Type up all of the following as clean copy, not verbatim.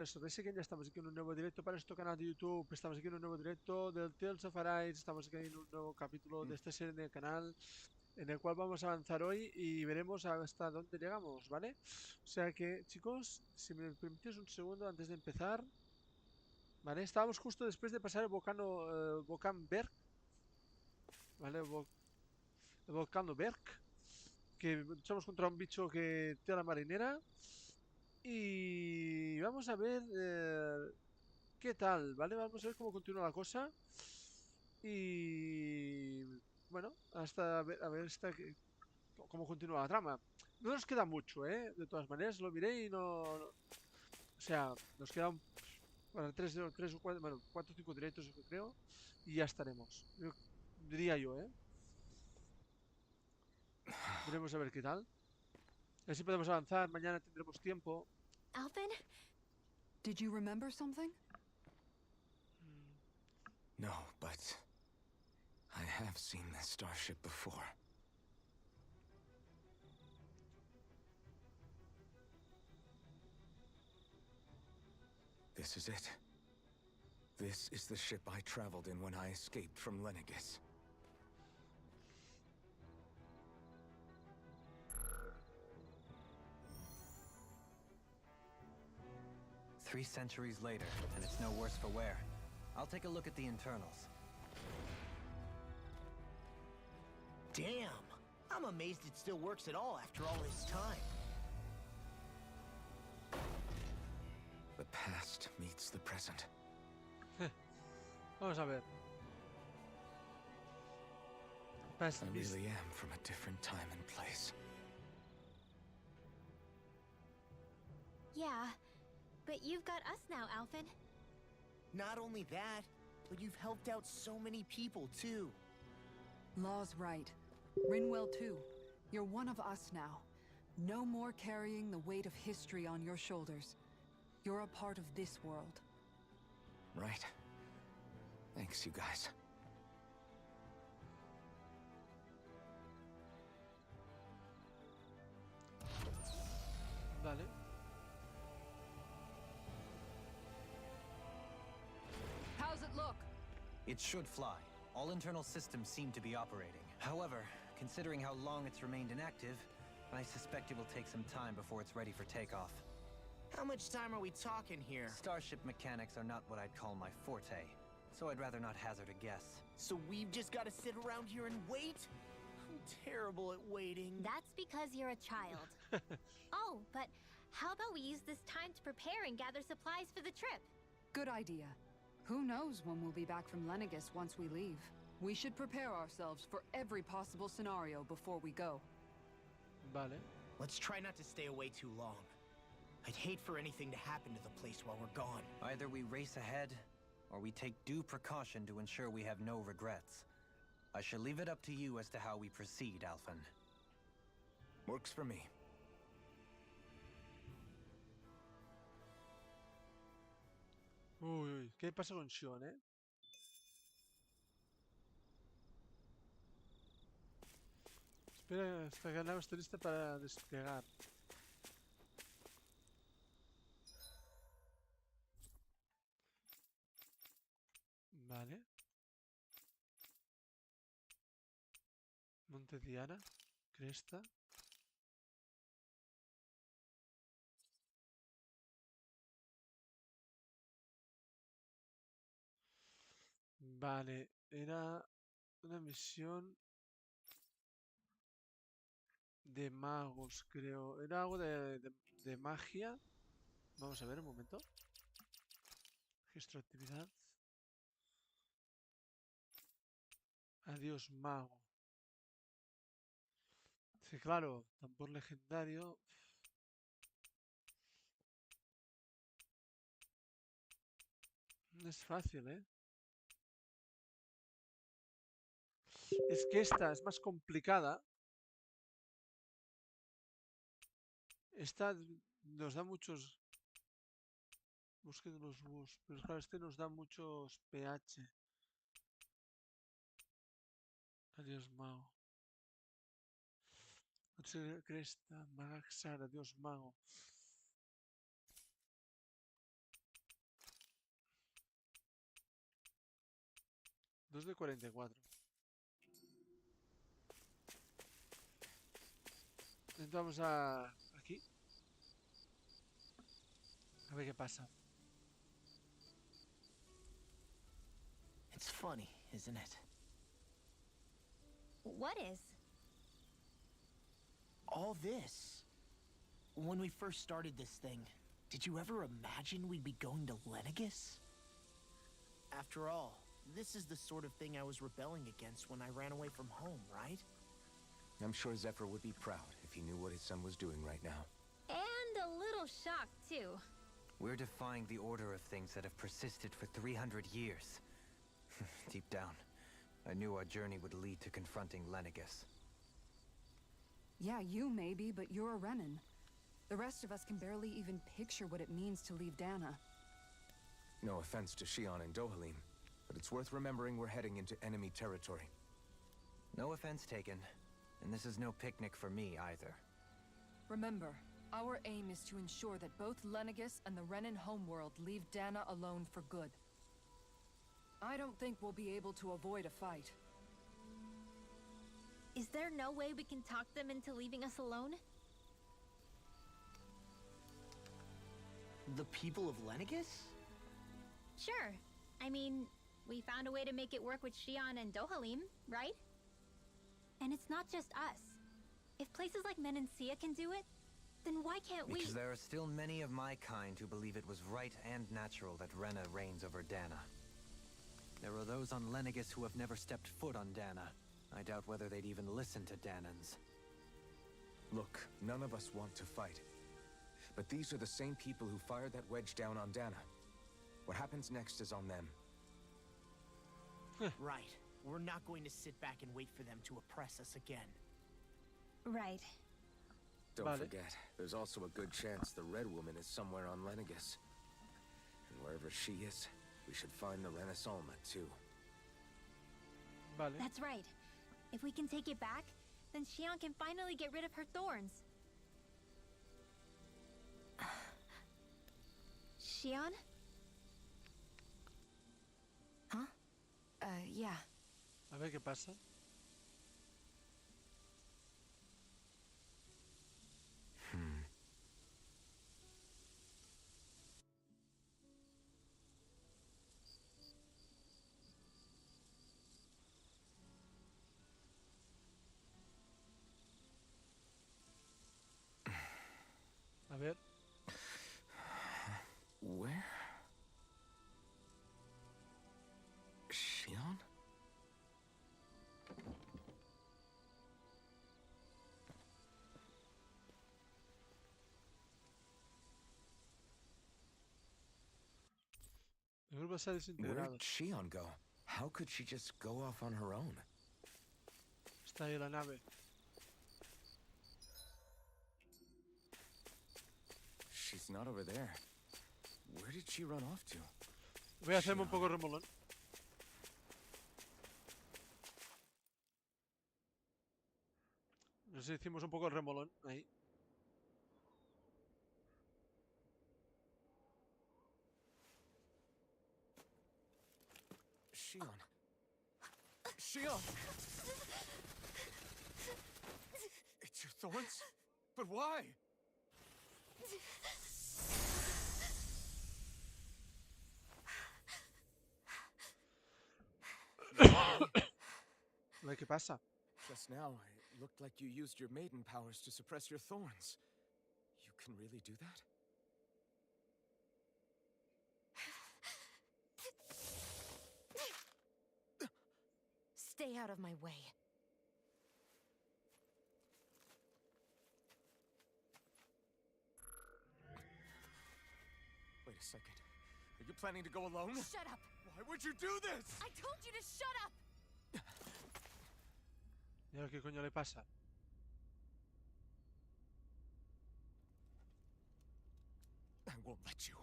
eso, Reiseken, ya estamos aquí en un nuevo directo para nuestro canal de YouTube. Estamos aquí en un nuevo directo del Tales of Arise. Estamos aquí en un nuevo capítulo de esta serie de Canal, en el cual vamos a avanzar hoy y veremos hasta dónde llegamos, ¿vale? O sea que, chicos, si me permitís un segundo antes de empezar, ¿vale? Estábamos justo después de pasar el volcán Berg, ¿vale? El volcán Berg, que luchamos contra un bicho que tira la marinera. Y vamos a ver qué tal, ¿vale? Vamos a ver cómo continúa la cosa. Y bueno, hasta a ver cómo continúa la trama. No nos queda mucho, ¿eh? De todas maneras, lo miré y o sea, nos quedan bueno, tres o cuatro, bueno, cuatro o cinco directos, yo creo, y ya estaremos. Diría yo, ¿eh? Veremos a ver qué tal. Así podemos avanzar, mañana tendremos tiempo. Alphen? Did you remember something? No, but I have seen this starship before. This is it. This is the ship I traveled in when I escaped from Lenegis. Three centuries later, and it's no worse for wear. I'll take a look at the internals. Damn! I'm amazed it still works at all after all this time. The past meets the present. Vamos a ver. I really am from a different time and place. Yeah, but you've got us now, Alphen. Not only that, but you've helped out so many people, too. Law's right. Rinwell too. You're one of us now. No more carrying the weight of history on your shoulders. You're a part of this world. Right. Thanks, you guys. Vale. How's it look? It should fly. All internal systems seem to be operating. However, considering how long it's remained inactive, I suspect it will take some time before it's ready for takeoff. How much time are we talking here? Starship mechanics are not what I'd call my forte, so I'd rather not hazard a guess. So we've just got to sit around here and wait? I'm terrible at waiting. That's because you're a child. Oh, but how about we use this time to prepare and gather supplies for the trip? Good idea. Who knows when we'll be back from Lenegis once we leave? We should prepare ourselves for every possible scenario before we go. Vale. Let's try not to stay away too long. I'd hate for anything to happen to the place while we're gone. Either we race ahead, or we take due precaution to ensure we have no regrets. I shall leave it up to you as to how we proceed, Alphen. Works for me. Uy, ¿qué pasa con Sean, eh? Espera hasta que la nave esté lista para despegar. Vale. Monte Diana. Cresta. Vale, era una misión de magos, creo. Era algo de magia. Vamos a ver un momento. Registro de actividad. Adiós, mago. Sí, claro, tambor legendario. No es fácil, ¿eh? Es que esta es más complicada. Esta nos da muchos... Búsqueda de los bus. Pero claro, este nos da muchos pH. Adiós, mago. Cresta, Magaxar, adiós, mago. 2 de 44. Entonces vamos a... aquí. A ver qué pasa. It's funny, isn't it? What is? All this. When we first started this thing, did you ever imagine we'd be going to Lenegis? After all, this is the sort of thing I was rebelling against when I ran away from home, right? I'm sure Zephyr would be proud if he knew what his son was doing right now. And a little shocked, too. We're defying the order of things that have persisted for 300 years. Deep down, I knew our journey would lead to confronting Lenegis. Yeah, you maybe, but you're a Renan. The rest of us can barely even picture what it means to leave Dana. No offense to Shion and Dohalim, but it's worth remembering we're heading into enemy territory. No offense taken, and this is no picnic for me either. Remember, our aim is to ensure that both Lenegis and the Renan homeworld leave Dana alone for good. I don't think we'll be able to avoid a fight. Is there no way we can talk them into leaving us alone? The people of Lenegis? Sure. I mean, we found a way to make it work with Shion and Dohalim, right? And it's not just us. If places like Menancia can do it, then why can't we? Because there are still many of my kind who believe it was right and natural that Rena reigns over Dana. There are those on Lenegis who have never stepped foot on Dana. I doubt whether they'd even listen to Danans. Look, none of us want to fight. But these are the same people who fired that wedge down on Dana. What happens next is on them. Right. We're not going to sit back and wait for them to oppress us again. Right. Don't forget, there's also a good chance the Red Woman is somewhere on Lenegis. And wherever she is, we should find the Renaissance too. Vale. That's right. If we can take it back, then Shion can finally get rid of her thorns. Shion? Huh? Yeah. A ver qué pasa. A ver. Where? Shion? El grupo se ha desintegrado. Where'd Shion go? How could she just go off on her own? Está ahí la nave. She's not over there. Where did she run off to? Voy a hacerme un poco remolón. No sé si hicimos un poco el remolón ahí. Shion. Shion! It's your thorns? But why? A ver qué pasa. Just now, it looked like you used your maiden powers to suppress your thorns. You can really do that? Stay out of my way. Wait a second. Are you planning to go alone? Shut up! Why would you do this? I told you to shut up! ¿Y ahora qué coño le pasa? I won't let you.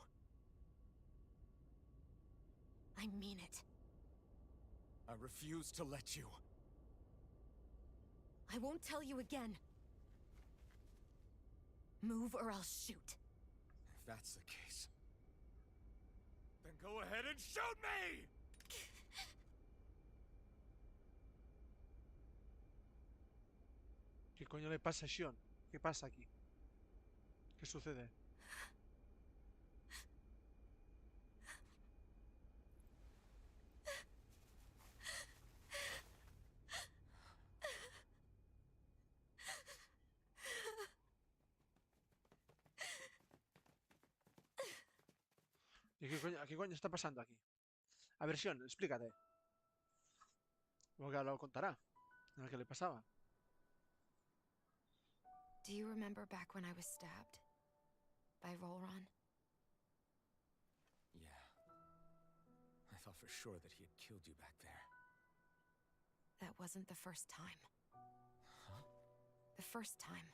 I mean it. I refuse to let you. I won't tell you again. Move or I'll shoot. If that's the case, then go ahead and shoot me! ¿Qué coño le pasa a Shion? ¿Qué pasa aquí? ¿Qué sucede? ¿Y qué coño está pasando aquí? A ver, Shion, explícate. Luego que lo contará. A ver qué le pasaba. Do you remember back when I was stabbed? By Rolron? Yeah. I thought for sure that he had killed you back there. That wasn't the first time. Huh? The first time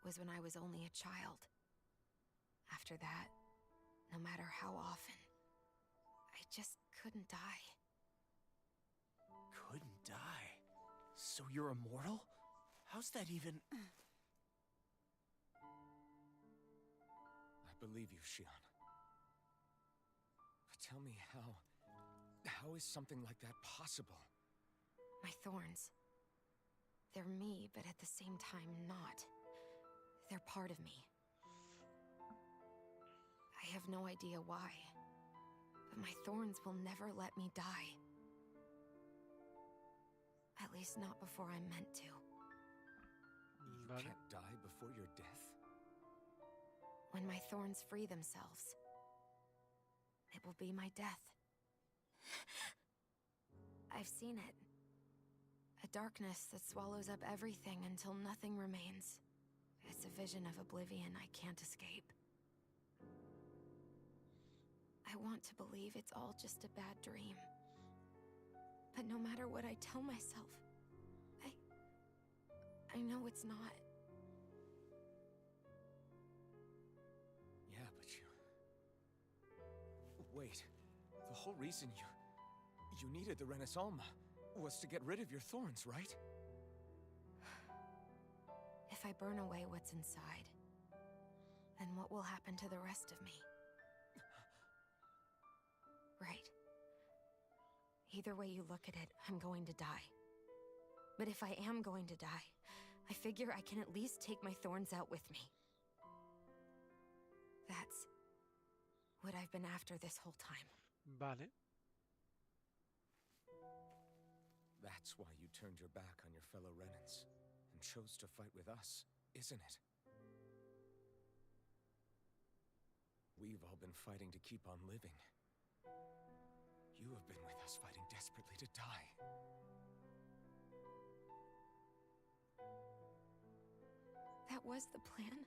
was when I was only a child. After that, no matter how often, I just couldn't die. Couldn't die? So you're immortal? How's that even... I believe you, Shion. But tell me how is something like that possible? My thorns. They're me, but at the same time not. They're part of me. I have no idea why, but my thorns will never let me die. At least not before I'm meant to. You Vale. can't die before your death? When my thorns free themselves, it will be my death. I've seen it. A darkness that swallows up everything until nothing remains. It's a vision of oblivion I can't escape. I want to believe it's all just a bad dream. But no matter what I tell myself, I know it's not. Yeah, but you... Wait. The whole reason you needed the Renaissance was to get rid of your thorns, right? If I burn away what's inside, then what will happen to the rest of me? Right. Either way you look at it, I'm going to die. But if I am going to die, I figure I can at least take my thorns out with me. That's what I've been after this whole time. Vale. That's why you turned your back on your fellow Renans and chose to fight with us, isn't it? We've all been fighting to keep on living. You have been with us fighting desperately to die. That was the plan.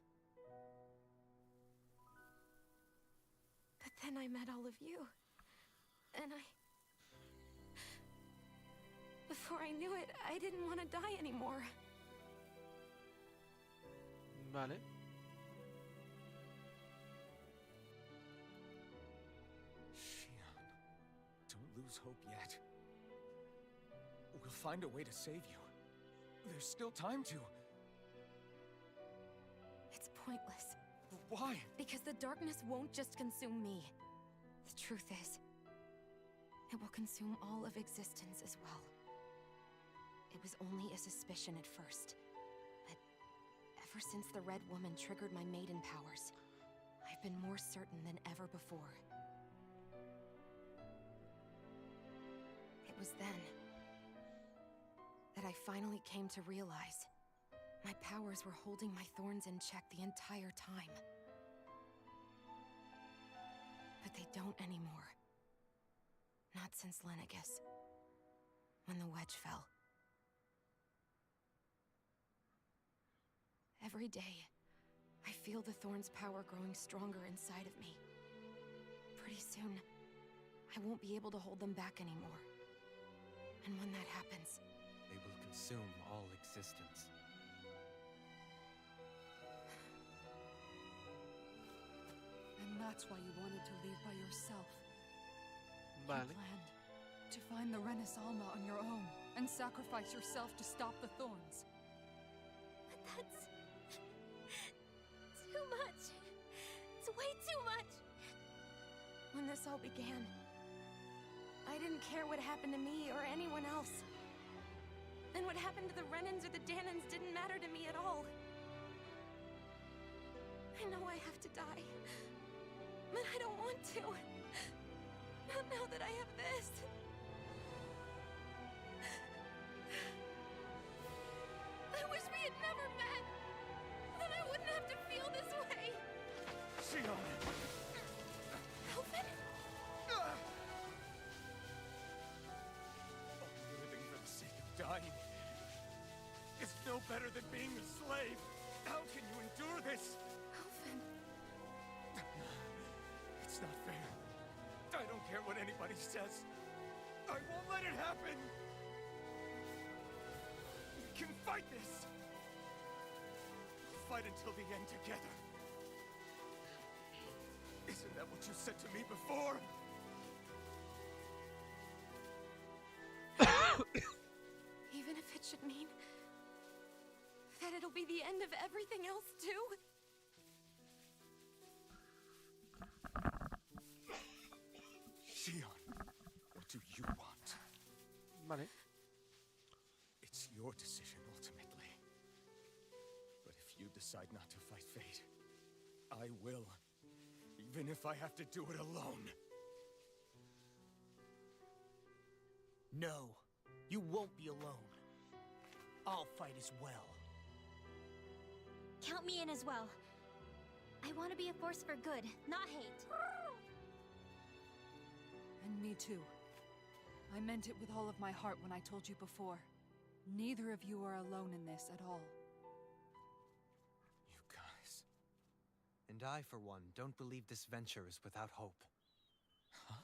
But then I met all of you. And before I knew it, I didn't want to die anymore. Vale. Shion, don't lose hope yet. We'll find a way to save you. There's still time to. It's pointless. Why? Because the darkness won't just consume me. The truth is, it will consume all of existence as well. It was only a suspicion at first, but ever since the Red Woman triggered my maiden powers, I've been more certain than ever before. It was then that I finally came to realize my powers were holding my thorns in check the entire time. But they don't anymore. Not since Lenegis, when the wedge fell. Every day, I feel the thorn's power growing stronger inside of me. Pretty soon, I won't be able to hold them back anymore. And when that happens, They will consume all existence. And that's why you wanted to leave by yourself. Vale. You planned to find the Renaissance on your own and sacrifice yourself to stop the thorns. But that's... too much. It's way too much. when this all began, I didn't care what happened to me or anyone else. And what happened to the Renans or the Danans didn't matter to me at all. I know I have to die, but I don't want to. Not now that I have this. I wish we had never met. Then I wouldn't have to feel this way. Shion! Alphen? Living for the sake of dying is no better than being a slave. How can you endure this? Alphen. It's not fair. I don't care what anybody says. I won't let it happen. We can fight this. We'll fight until the end together. Isn't that what you said to me before? Even if it should mean that it'll be the end of everything else too? Shion, what do you want? Vale. It's your decision ultimately. But if you decide not to fight fate, I will. Even if I have to do it alone. No, you won't be alone. I'll fight as well. Count me in as well. I want to be a force for good, not hate. And me too. I meant it with all of my heart when I told you before. Neither of you are alone in this at all. You guys. And I, for one, don't believe this venture is without hope. Huh?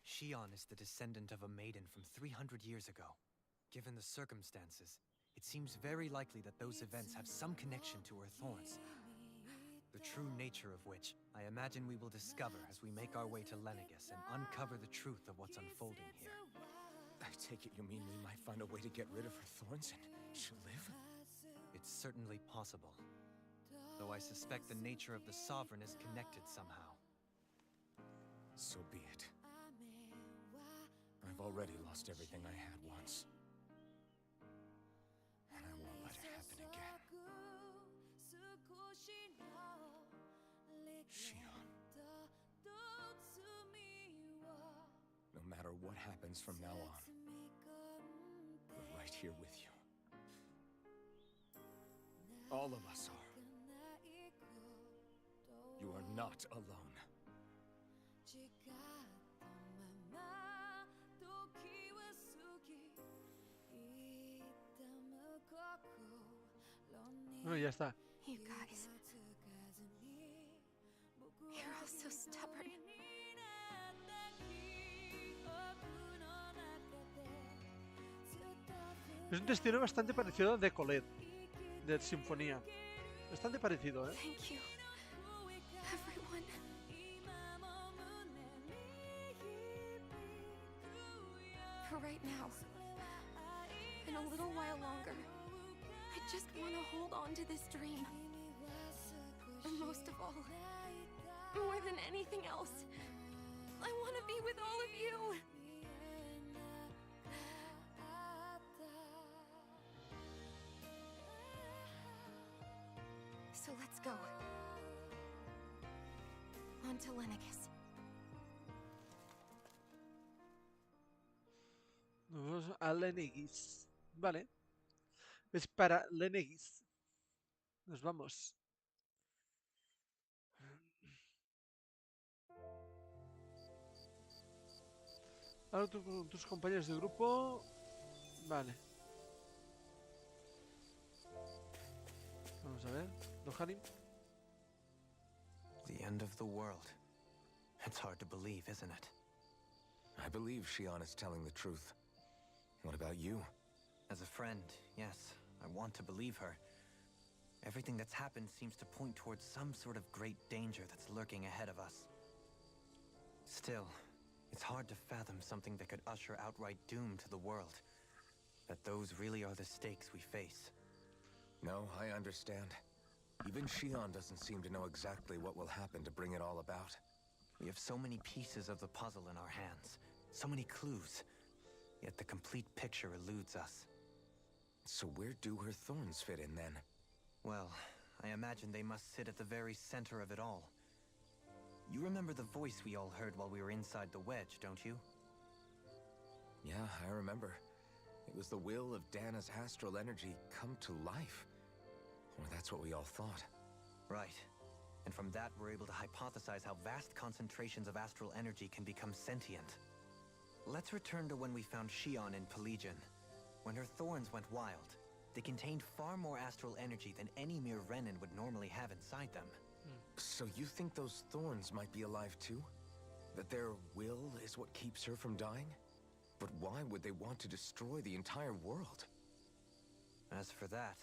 Shion is the descendant of a maiden from 300 years ago. Given the circumstances, it seems very likely that those events have some connection to her thorns. The true nature of which, I imagine we will discover as we make our way to Lenegis and uncover the truth of what's unfolding here. I take it you mean we might find a way to get rid of her thorns and she'll live? It's certainly possible. Though I suspect the nature of the Sovereign is connected somehow. So be it. I've already lost everything I had once. And I won't let it happen again. Shion. No matter what happens from now on, we're right here with you. All of us are. You are not alone. Bueno, ya está. You guys. You're all so stubborn. Es un destino bastante parecido al de Colette, de Sinfonía. Bastante parecido, ¿eh? Thank you, everyone. For right now, in a little while longer, I just want to hold on to this dream. And most of all, more than anything else, I want to be with all of you. So let's go. On to Lenegis. Nos vamos a Lenegis. Vale. Es para Lenegis. Nos vamos. Ahora tú con tus compañeros de grupo. Vale. Vamos a ver. Dohanim. The end of the world. It's hard to believe, isn't it? I believe Shion is telling the truth. What about you? As a friend, yes, I want to believe her. Everything that's happened seems to point towards some sort of great danger that's lurking ahead of us. Still, it's hard to fathom something that could usher outright doom to the world. That those really are the stakes we face. No, I understand. Even Shion doesn't seem to know exactly what will happen to bring it all about. We have so many pieces of the puzzle in our hands, so many clues, yet the complete picture eludes us. So where do her thorns fit in then? Well, I imagine they must sit at the very center of it all. You remember the voice we all heard while we were inside the wedge, don't you? Yeah, I remember. It was the will of Dana's astral energy come to life. Or that's what we all thought. Right. And from that, we're able to hypothesize how vast concentrations of astral energy can become sentient. Let's return to when we found Shion in Pelagian. When her thorns went wild, they contained far more astral energy than any mere Renin would normally have inside them. So you think those thorns might be alive too? That their will is what keeps her from dying? But why would they want to destroy the entire world? As for that,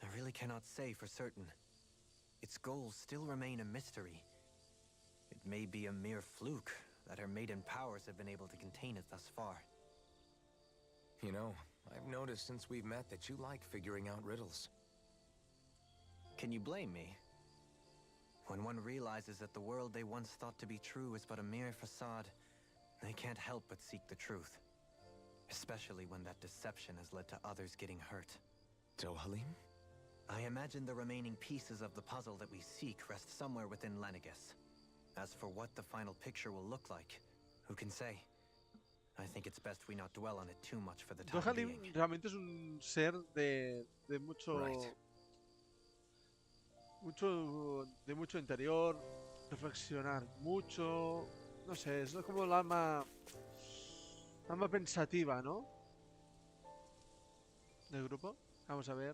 I really cannot say for certain. Its goals still remain a mystery. It may be a mere fluke that her maiden powers have been able to contain it thus far. You know, I've noticed since we've met that you like figuring out riddles. Can you blame me? When one realizes that the world they once thought to be true is but a mere facade, they can't help but seek the truth. Especially when that deception has led to others getting hurt. Dohalim? I imagine the remaining pieces of the puzzle that we seek rest somewhere within Lenegis. As for what the final picture will look like, who can say? I think it's best we not dwell on it too much for the time Dohalim being. realmente es un ser de mucho... Right. De mucho interior, reflexionar mucho, no sé, es como el alma pensativa, ¿no? Del grupo. Vamos a ver,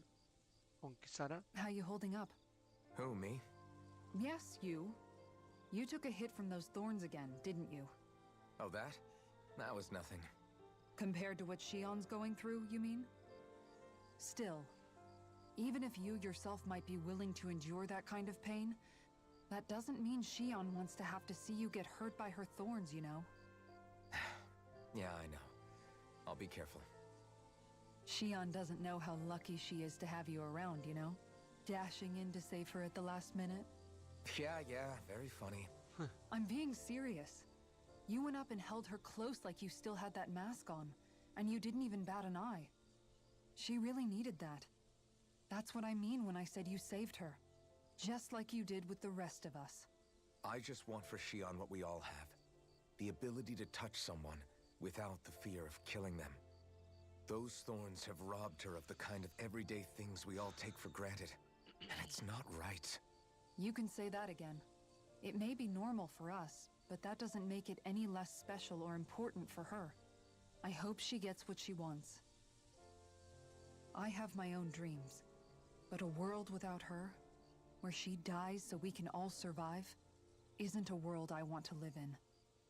con Sara. How you holding up? Who, me? Yes, you. You took a hit from those thorns again, didn't you? Oh, that? That was nothing. Compared to what Shion's going through, you mean? Still, even if you yourself might be willing to endure that kind of pain, that doesn't mean Shion wants to have to see you get hurt by her thorns, you know? Yeah, I know. I'll be careful. Shion doesn't know how lucky she is to have you around, you know? Dashing in to save her at the last minute. Yeah, very funny. I'm being serious. You went up and held her close like you still had that mask on, and you didn't even bat an eye. She really needed that. That's what I mean when I said you saved her. Just like you did with the rest of us. I just want for Shion what we all have. The ability to touch someone without the fear of killing them. Those thorns have robbed her of the kind of everyday things we all take for granted. And it's not right. You can say that again. It may be normal for us, but that doesn't make it any less special or important for her. I hope she gets what she wants. I have my own dreams, but a world without her, where she dies so we can all survive, isn't a world I want to live in.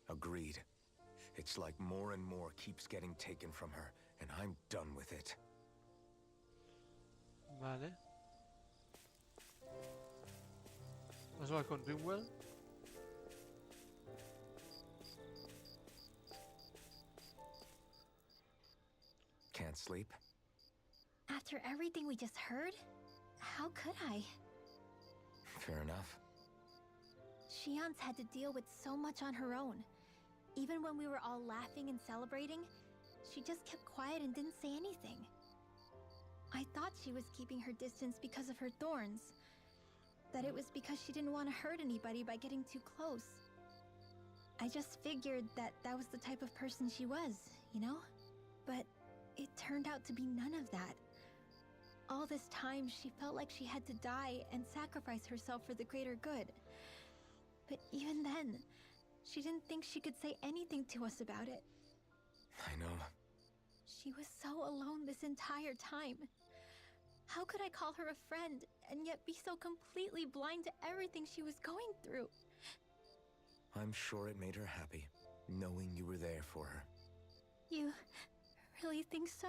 Agreed. It's like more and more keeps getting taken from her, and I'm done with it. Vale. Vamos a ver con Ringwell. Can't sleep? After everything we just heard, how could I? Fair enough. Shion's had to deal with so much on her own. Even when we were all laughing and celebrating, she just kept quiet and didn't say anything. I thought she was keeping her distance because of her thorns. That it was because she didn't want to hurt anybody by getting too close. I just figured that that was the type of person she was, you know? But it turned out to be none of that. All this time, she felt like she had to die and sacrifice herself for the greater good. But even then, she didn't think she could say anything to us about it. I know. She was so alone this entire time. How could I call her a friend and yet be so completely blind to everything she was going through? I'm sure it made her happy, knowing you were there for her. You really think so?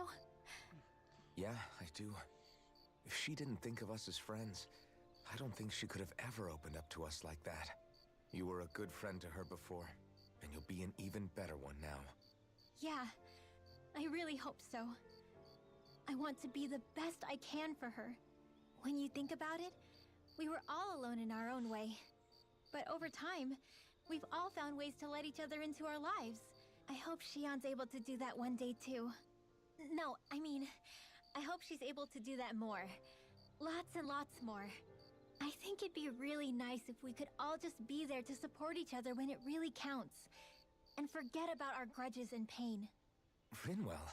Yeah, I do. If she didn't think of us as friends, I don't think she could have ever opened up to us like that. You were a good friend to her before, and you'll be an even better one now. Yeah, I really hope so. I want to be the best I can for her. When you think about it, we were all alone in our own way. But over time, we've all found ways to let each other into our lives. I hope Shion's able to do that one day too. No, I mean, I hope she's able to do that more. Lots and lots more. I think it'd be really nice if we could all just be there to support each other when it really counts. And forget about our grudges and pain. Rinwell.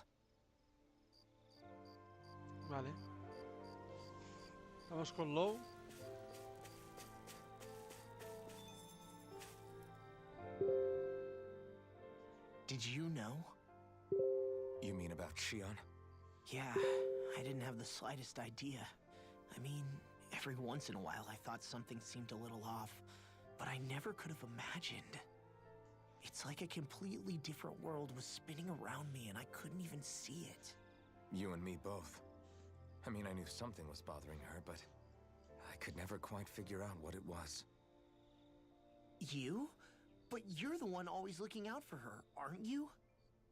Vale. Vamos con Low. Did you know? You mean about Shion? Yeah, I didn't have the slightest idea. I mean, every once in a while I thought something seemed a little off, but I never could have imagined. It's like a completely different world was spinning around me and I couldn't even see it. You and me both. I mean, I knew something was bothering her, but I could never quite figure out what it was. You? But you're the one always looking out for her, aren't you?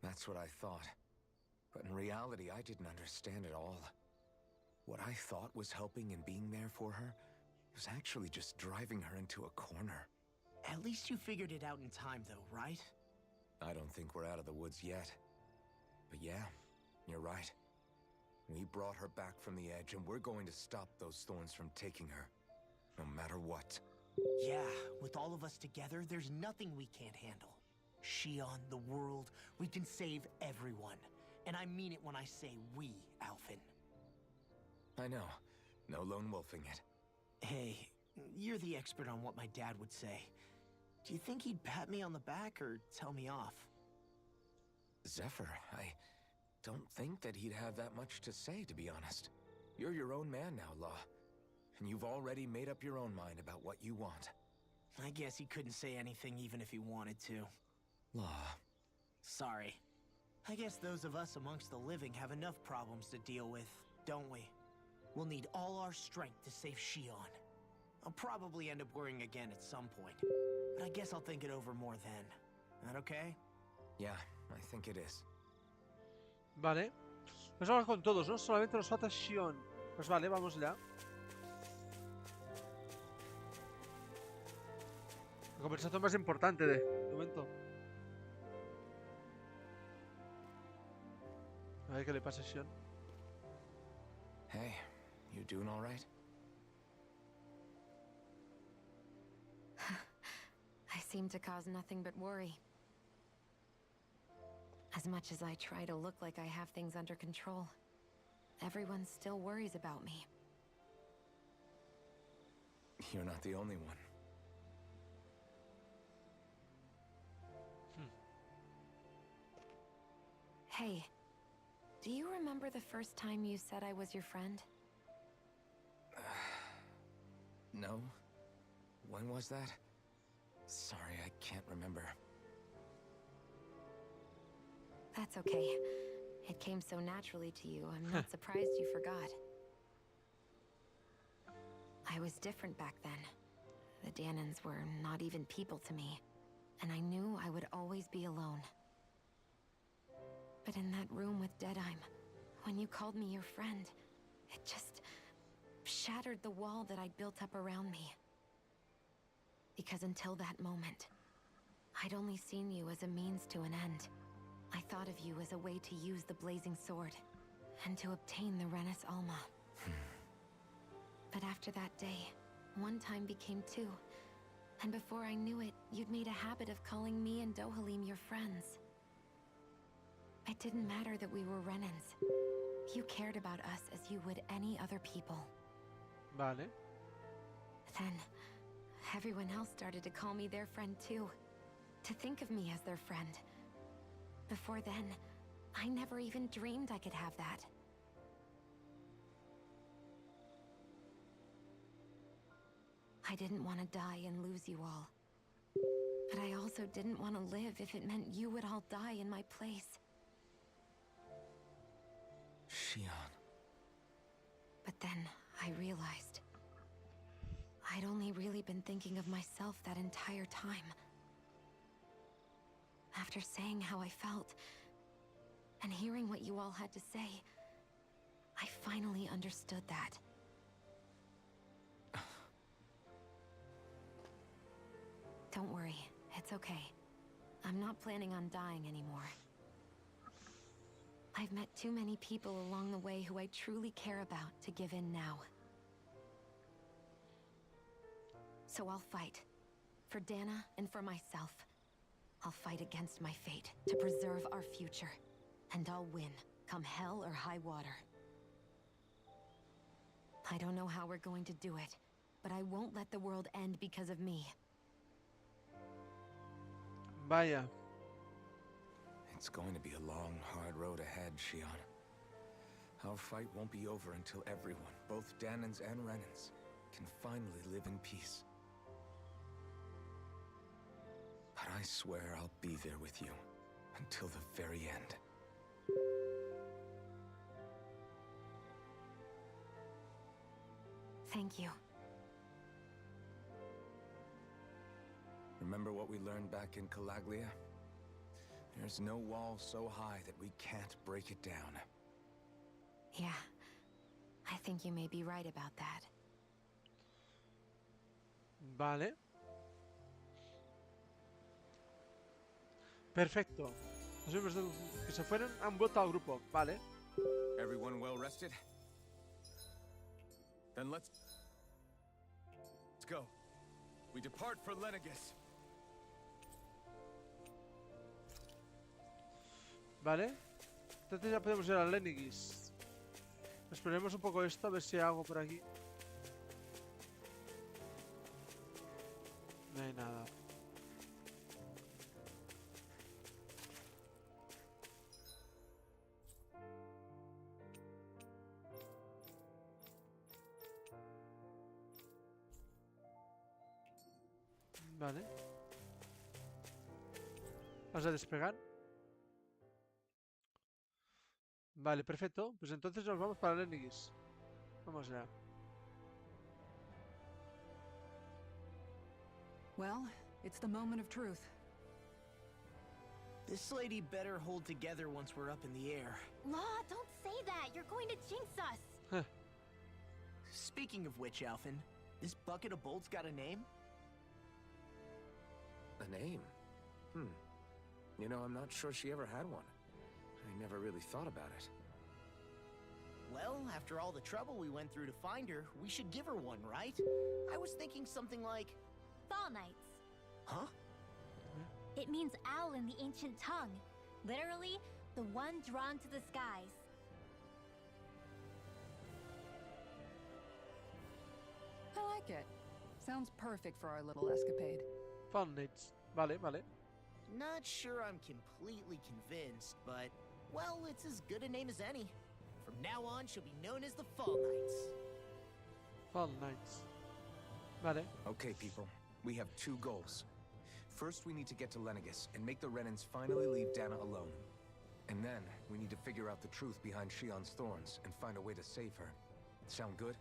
That's what I thought. But in reality, I didn't understand it all. What I thought was helping and being there for her was actually just driving her into a corner. At least you figured it out in time, though, right? I don't think we're out of the woods yet. But yeah, you're right. We brought her back from the edge, and we're going to stop those thorns from taking her, no matter what. Yeah, with all of us together, there's nothing we can't handle. Shion, the world, we can save everyone. And I mean it when I say we, Alphen. I know. No lone wolfing it. Hey, you're the expert on what my dad would say. Do you think he'd pat me on the back or tell me off? Zephyr, I don't think that he'd have that much to say, to be honest. You're your own man now, Law. And you've already made up your own mind about what you want. I guess he couldn't say anything even if he wanted to. Law. Sorry. I guess those of us amongst the living have enough problems to deal with, don't we? We'll need all our strength to save Shion. I'll probably end up worrying again at some point. But I guess I'll think it over more then. That okay? Yeah, I think it is. Vale. Pues vamos con todos, ¿no? Solamente nos falta Shion. Pues vale, vamos ya. La conversación más importante de momento. A ver qué le pasa a Shion. Hey, you doing all right? I seem to cause nothing but worry. As much as I try to look like I have things under control, everyone still worries about me. You're not the only one. Hey, do you remember the first time you said I was your friend? No? When was that? Sorry, I can't remember. That's okay. It came so naturally to you, I'm not surprised you forgot. I was different back then. The Danans were not even people to me, and I knew I would always be alone. But in that room with Deadheim, when you called me your friend, it just shattered the wall that I'd built up around me. Because until that moment, I'd only seen you as a means to an end. I thought of you as a way to use the blazing sword, and to obtain the Renis Alma. But after that day, one time became two, and before I knew it, you'd made a habit of calling me and Dohalim your friends. It didn't matter that we were Renins. You cared about us as you would any other people. Vale. Then, everyone else started to call me their friend too. To think of me as their friend. Before then, I never even dreamed I could have that. I didn't want to die and lose you all. But I also didn't want to live if it meant you would all die in my place. Shion. But then, I realized I'd only really been thinking of myself that entire time. After saying how I felt, and hearing what you all had to say, I finally understood that. Don't worry, it's okay. I'm not planning on dying anymore. I've met too many people along the way who I truly care about to give in now. So I'll fight. For Dana and for myself. I'll fight against my fate to preserve our future. And I'll win, come hell or high water. I don't know how we're going to do it, but I won't let the world end because of me. Vaya. It's going to be a long, hard road ahead, Shion. Our fight won't be over until everyone, both Danans and Renans, can finally live in peace. But I swear I'll be there with you until the very end. Thank you. Remember what we learned back in Calaglia? There's no wall so high that we can't break it down. Yeah, I think you may be right about that. Vale. Perfecto. Los miembros que se fueron han vuelto al grupo. Vale. Everyone well rested? Then let's go. We depart for Lenegis. Vale. Entonces ya podemos ir a Lenegis. Exploremos un poco esto, a ver si hay algo por aquí. No hay nada. Vale. Vamos a despegar. Vale, perfecto. Pues entonces nos vamos para Lenegis. Vamos allá. Well, it's the moment of truth. This lady better hold together once we're up in the air. Law, don't say that. You're going to jinx us. Speaking of which, Alphen, this bucket of bolts got a name? A name? You know, I'm not sure she ever had one. I never really thought about it. Well, after all the trouble we went through to find her, we should give her one, right? I was thinking something like... Fall Nights. Huh? It means owl in the ancient tongue. Literally, the one drawn to the skies. I like it. Sounds perfect for our little escapade. Fall Nights. Vale, vale. Not sure I'm completely convinced, but... Well, it's as good a name as any. From now on, she'll be known as the Fall Nights. Fall Nights. Vale. Okay, people. We have two goals. First, we need to get to Lenegis and make the Renans finally leave Dana alone. And then, we need to figure out the truth behind Shion's thorns and find a way to save her. Sound good?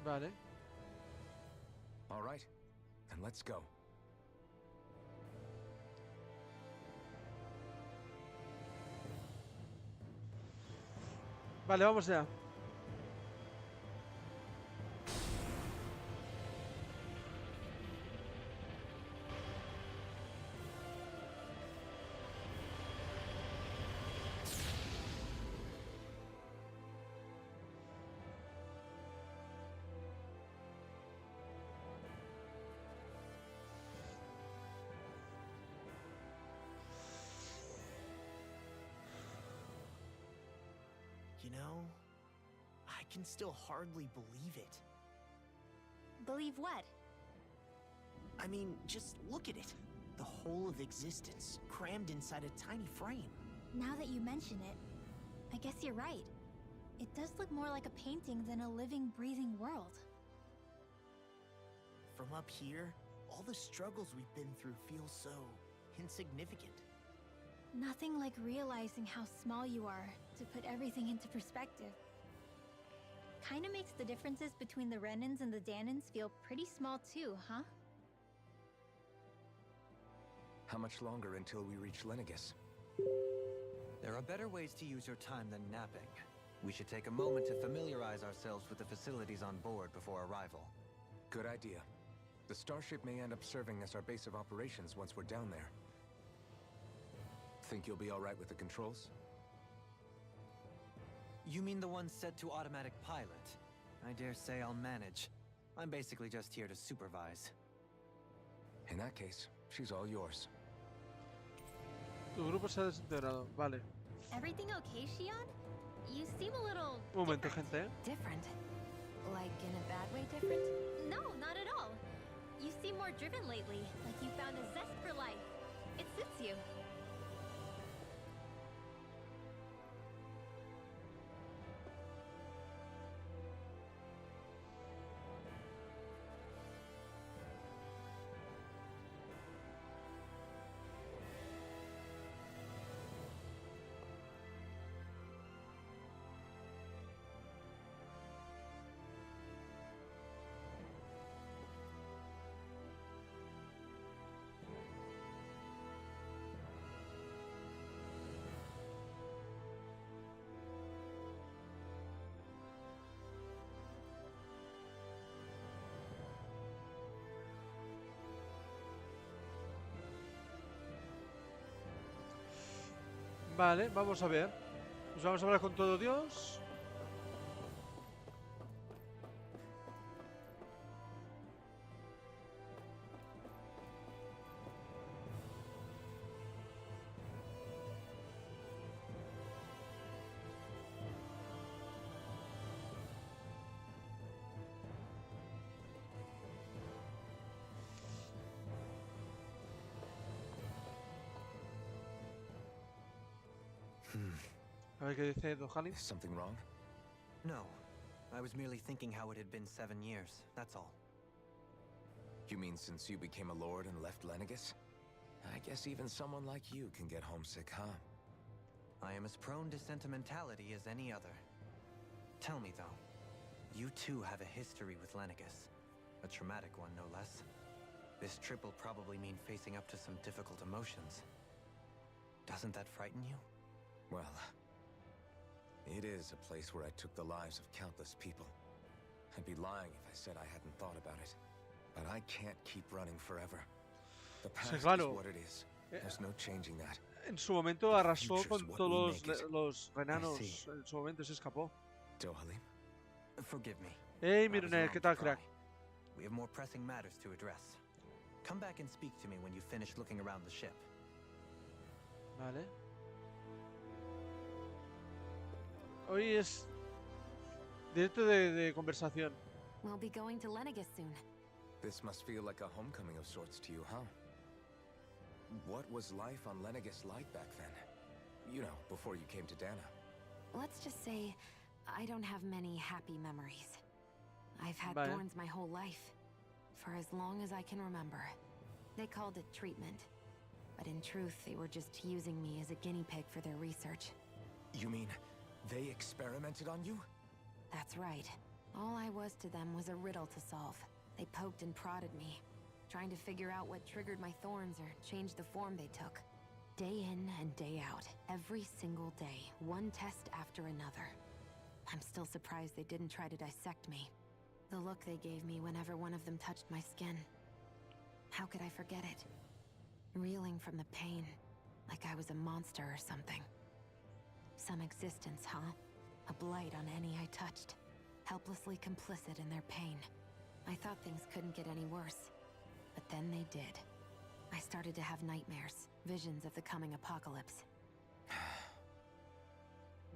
Vale. All right. Then let's go. Vale, vamos allá. You know, I can still hardly believe it. Believe what? I mean, just look at it. The whole of existence, crammed inside a tiny frame. Now that you mention it, I guess you're right. It does look more like a painting than a living, breathing world. From up here, all the struggles we've been through feel so insignificant. Nothing like realizing how small you are to put everything into perspective. Kinda makes the differences between the Renans and the Danans feel pretty small too, huh? How much longer until we reach Lenegis? There are better ways to use your time than napping. We should take a moment to familiarize ourselves with the facilities on board before arrival. Good idea. The starship may end up serving as our base of operations once we're down there. Think you'll be all right with the controls? You mean the one set to automatic pilot? I dare say I'll manage. I'm basically just here to supervise. In that case, she's all yours. Tu grupo se ha desintegrado. Vale. Everything okay, Shion? You seem a little Un momento, different. gente. Different? Like in a bad way different? No, not at all. You seem more driven lately, like you found a zest for life. It suits you. Vale, vamos a ver. Pues vamos a hablar con todo Dios. A ver qué dice Dohalim. Is something wrong? No. I was merely thinking how it had been 7 years, that's all. You mean since you became a lord and left Lenegis? I guess even someone like you can get homesick, huh? I am as prone to sentimentality as any other. Tell me, though, you too have a history with Lenegis. A traumatic one, no less. This trip will probably mean facing up to some difficult emotions. Doesn't that frighten you? Well, it is a place where I took the lives of countless people. I'd be lying if I said I hadn't thought about it. But I can't keep running forever. The past is claro. what it is. There's no changing that. En su momento arrasó Future's con what todos we make it. los renanos. I see. En su momento se escapó. Dohalim? Forgive me. Hey, I was Mironel, wrong ¿qué to tal, pry. crack? We have more pressing matters to address. Come back and speak to me when you finish looking around the ship. Vale. Hoy es directo de conversación. We'll be going to Lenegis soon. This must feel like a homecoming of sorts to you, huh? What was life on Lenegis like back then? You know, before you came to Dana. Let's just say I don't have many happy memories. I've had Vale. thorns my whole life, for as long as I can remember. They called it treatment, but in truth, they were just using me as a guinea pig for their research. You mean they experimented on you? That's right. All I was to them was a riddle to solve. They poked and prodded me, trying to figure out what triggered my thorns or changed the form they took. Day in and day out, every single day, one test after another. I'm still surprised they didn't try to dissect me. The look they gave me whenever one of them touched my skin. How could I forget it? Reeling from the pain, like I was a monster or something. Some existence, huh? A blight on any I touched, helplessly complicit in their pain. I thought things couldn't get any worse, but then they did. I started to have nightmares, visions of the coming apocalypse.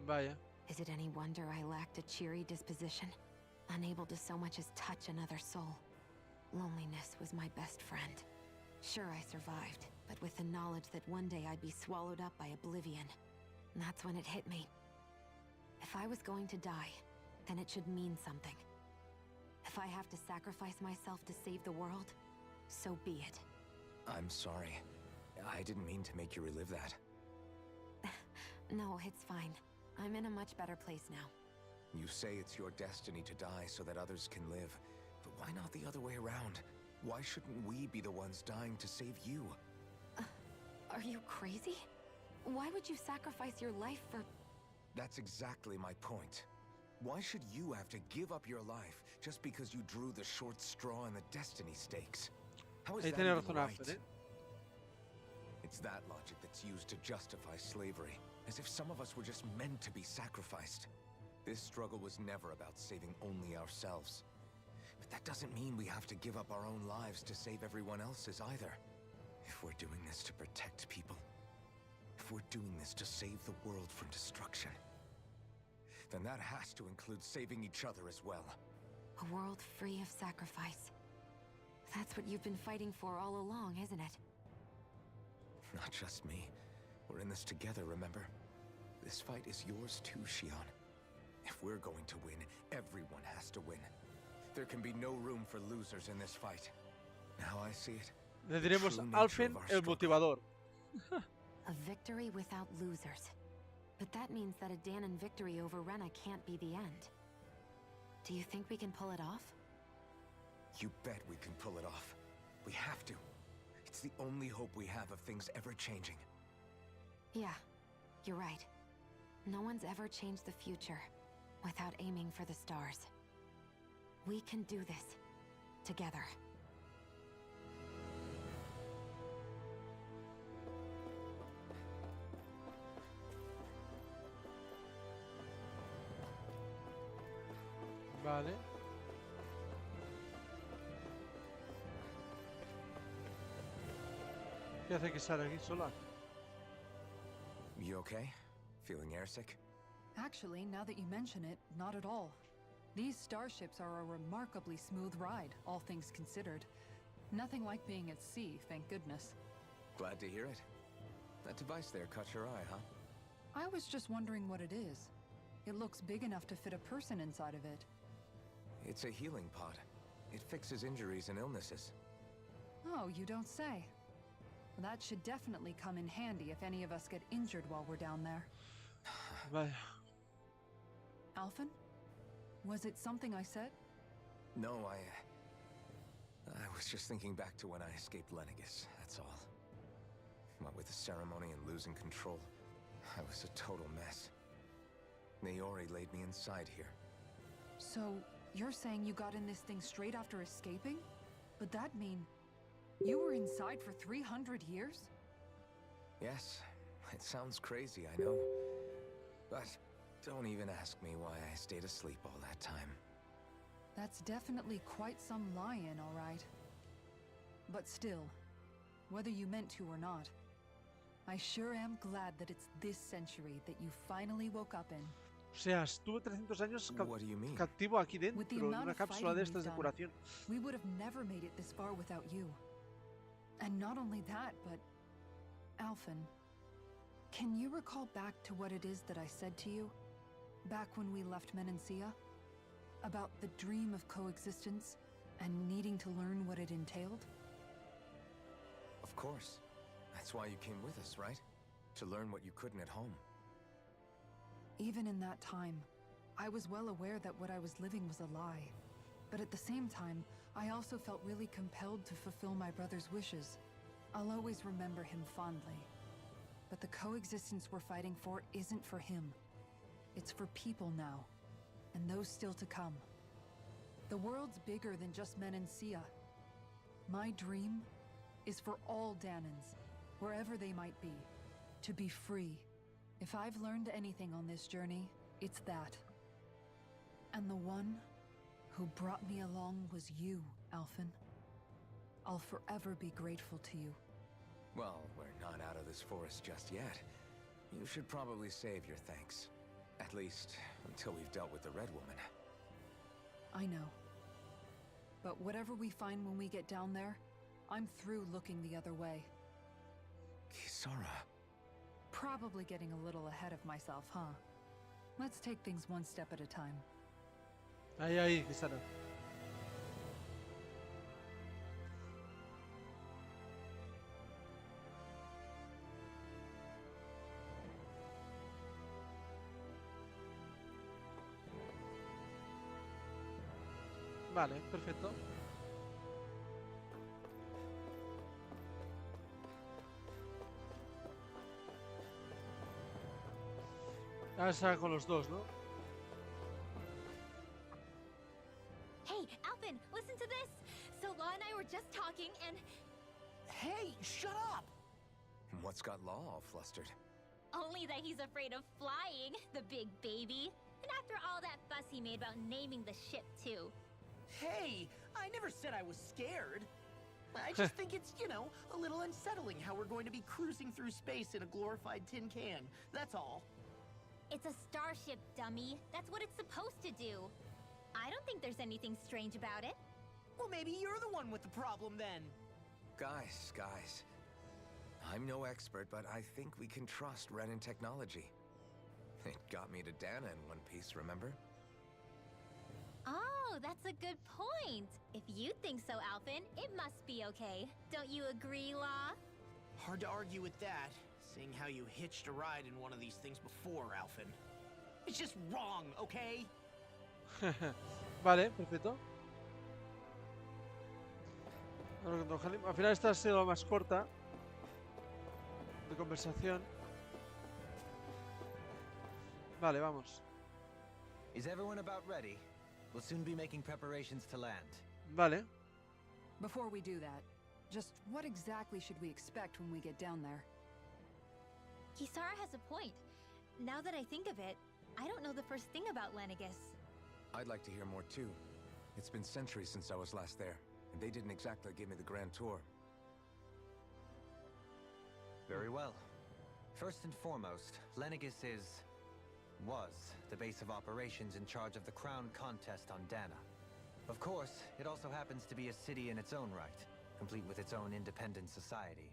Vaya. Is it any wonder I lacked a cheery disposition? Unable to so much as touch another soul. Loneliness was my best friend. Sure, I survived, but with the knowledge that one day I'd be swallowed up by oblivion. And that's when it hit me. If I was going to die, then it should mean something. If I have to sacrifice myself to save the world, so be it. I'm sorry. I didn't mean to make you relive that. No, it's fine. I'm in a much better place now. You say it's your destiny to die so that others can live. But why not the other way around? Why shouldn't we be the ones dying to save you? Are you crazy? Why would you sacrifice your life for... That's exactly my point. Why should you have to give up your life just because you drew the short straw in the destiny stakes? How is Ahí that tiene even razón right? Alphen, ¿eh? It's that logic that's used to justify slavery, as if some of us were just meant to be sacrificed. This struggle was never about saving only ourselves. But that doesn't mean we have to give up our own lives to save everyone else's either. If we're doing this to protect people, if we're doing this to save the world from destruction, then that has to include saving each other as well. A world free of sacrifice. That's what you've been fighting for all along, isn't it? Not just me. We're in this together, remember? This fight is yours too, Shion. If we're going to win, everyone has to win. There can be no room for losers in this fight. Now I see it. Le diremos Alphen el motivador. A victory without losers. But that means that a Danon victory over Rena can't be the end. Do you think we can pull it off? You bet we can pull it off. We have to. It's the only hope we have of things ever changing. Yeah, you're right. No one's ever changed the future without aiming for the stars. We can do this together. Vale. ¿Qué hace que sale aquí sola? You okay? Feeling airsick? Actually, now that you mention it, not at all. These starships are a remarkably smooth ride, all things considered. Nothing like being at sea, thank goodness. Glad to hear it. That device there caught your eye, huh? I was just wondering what it is. It looks big enough to fit a person inside of it. It's a healing pod. It fixes injuries and illnesses. Oh, you don't say. Well, that should definitely come in handy if any of us get injured while we're down there. Vaya. Alphen? Was it something I said? No, I was just thinking back to when I escaped Lenegis, that's all. What with the ceremony and losing control, I was a total mess. Naori laid me inside here. So, you're saying you got in this thing straight after escaping? But that mean you were inside for 300 years? Yes, it sounds crazy, I know. But don't even ask me why I stayed asleep all that time. That's definitely quite some lie-in, all right. But still, whether you meant to or not, I sure am glad that it's this century that you finally woke up in. O sea, estuvo 300 años What do you mean? captivo aquí dentro, With the en amount una of cápsula de fighting estas de we've done, curación. we would have never made it this far without you. And not only that, but... Alphen, can you recall back to what it is that I said to you? Back when we left Menancia? About the dream of coexistence, and needing to learn what it entailed? Of course. That's why you came with us, right? To learn what you couldn't at home. Even in that time, I was well aware that what I was living was a lie. But at the same time, I also felt really compelled to fulfill my brother's wishes. I'll always remember him fondly. But the coexistence we're fighting for isn't for him. It's for people now, and those still to come. The world's bigger than just Menancia. My dream is for all Danons, wherever they might be, to be free. If I've learned anything on this journey, it's that. And the one who brought me along was you, Alphen. I'll forever be grateful to you. Well, we're not out of this forest just yet. You should probably save your thanks. At least, until we've dealt with the Red Woman. I know. But whatever we find when we get down there, I'm through looking the other way. Kisara. Probably getting a little ahead of myself, huh? Let's take things one step at a time. Ahí, Kisara. Vale, perfecto. Ahora está con los dos, ¿no? Hey, Alphen, listen to this! So Law and I were just talking and... Hey, shut up! What's got Law all flustered? Only that he's afraid of flying, the big baby. And after all that fuss he made about naming the ship, too. Hey, I never said I was scared. I just think it's, you know, a little unsettling how we're going to be cruising through space in a glorified tin can. That's all. It's a starship, dummy. That's what it's supposed to do. I don't think there's anything strange about it. Well, maybe you're the one with the problem then. Guys. I'm no expert, but I think we can trust Ren and technology. It got me to Dana in one piece, remember? Oh, that's a good point. If you think so, Alphen, it must be okay. Don't you agree, Law? Hard to argue with that, seeing how you hitched a ride in one of these things before, Alphen. It's just wrong, okay? Vale, perfecto. Al final esta ha sido la más corta de conversación. Vale, vamos. Is everyone about ready? We'll soon be making preparations to land. Vale. Before we do that, just what exactly should we expect when we get down there? Kisara has a point. Now that I think of it, I don't know the first thing about Lenegis. I'd like to hear more too. It's been centuries since I was last there, and they didn't exactly give me the grand tour. Very well. First and foremost, Lenegis was the base of operations in charge of the crown contest on Dana. Of course, it also happens to be a city in its own right, complete with its own independent society.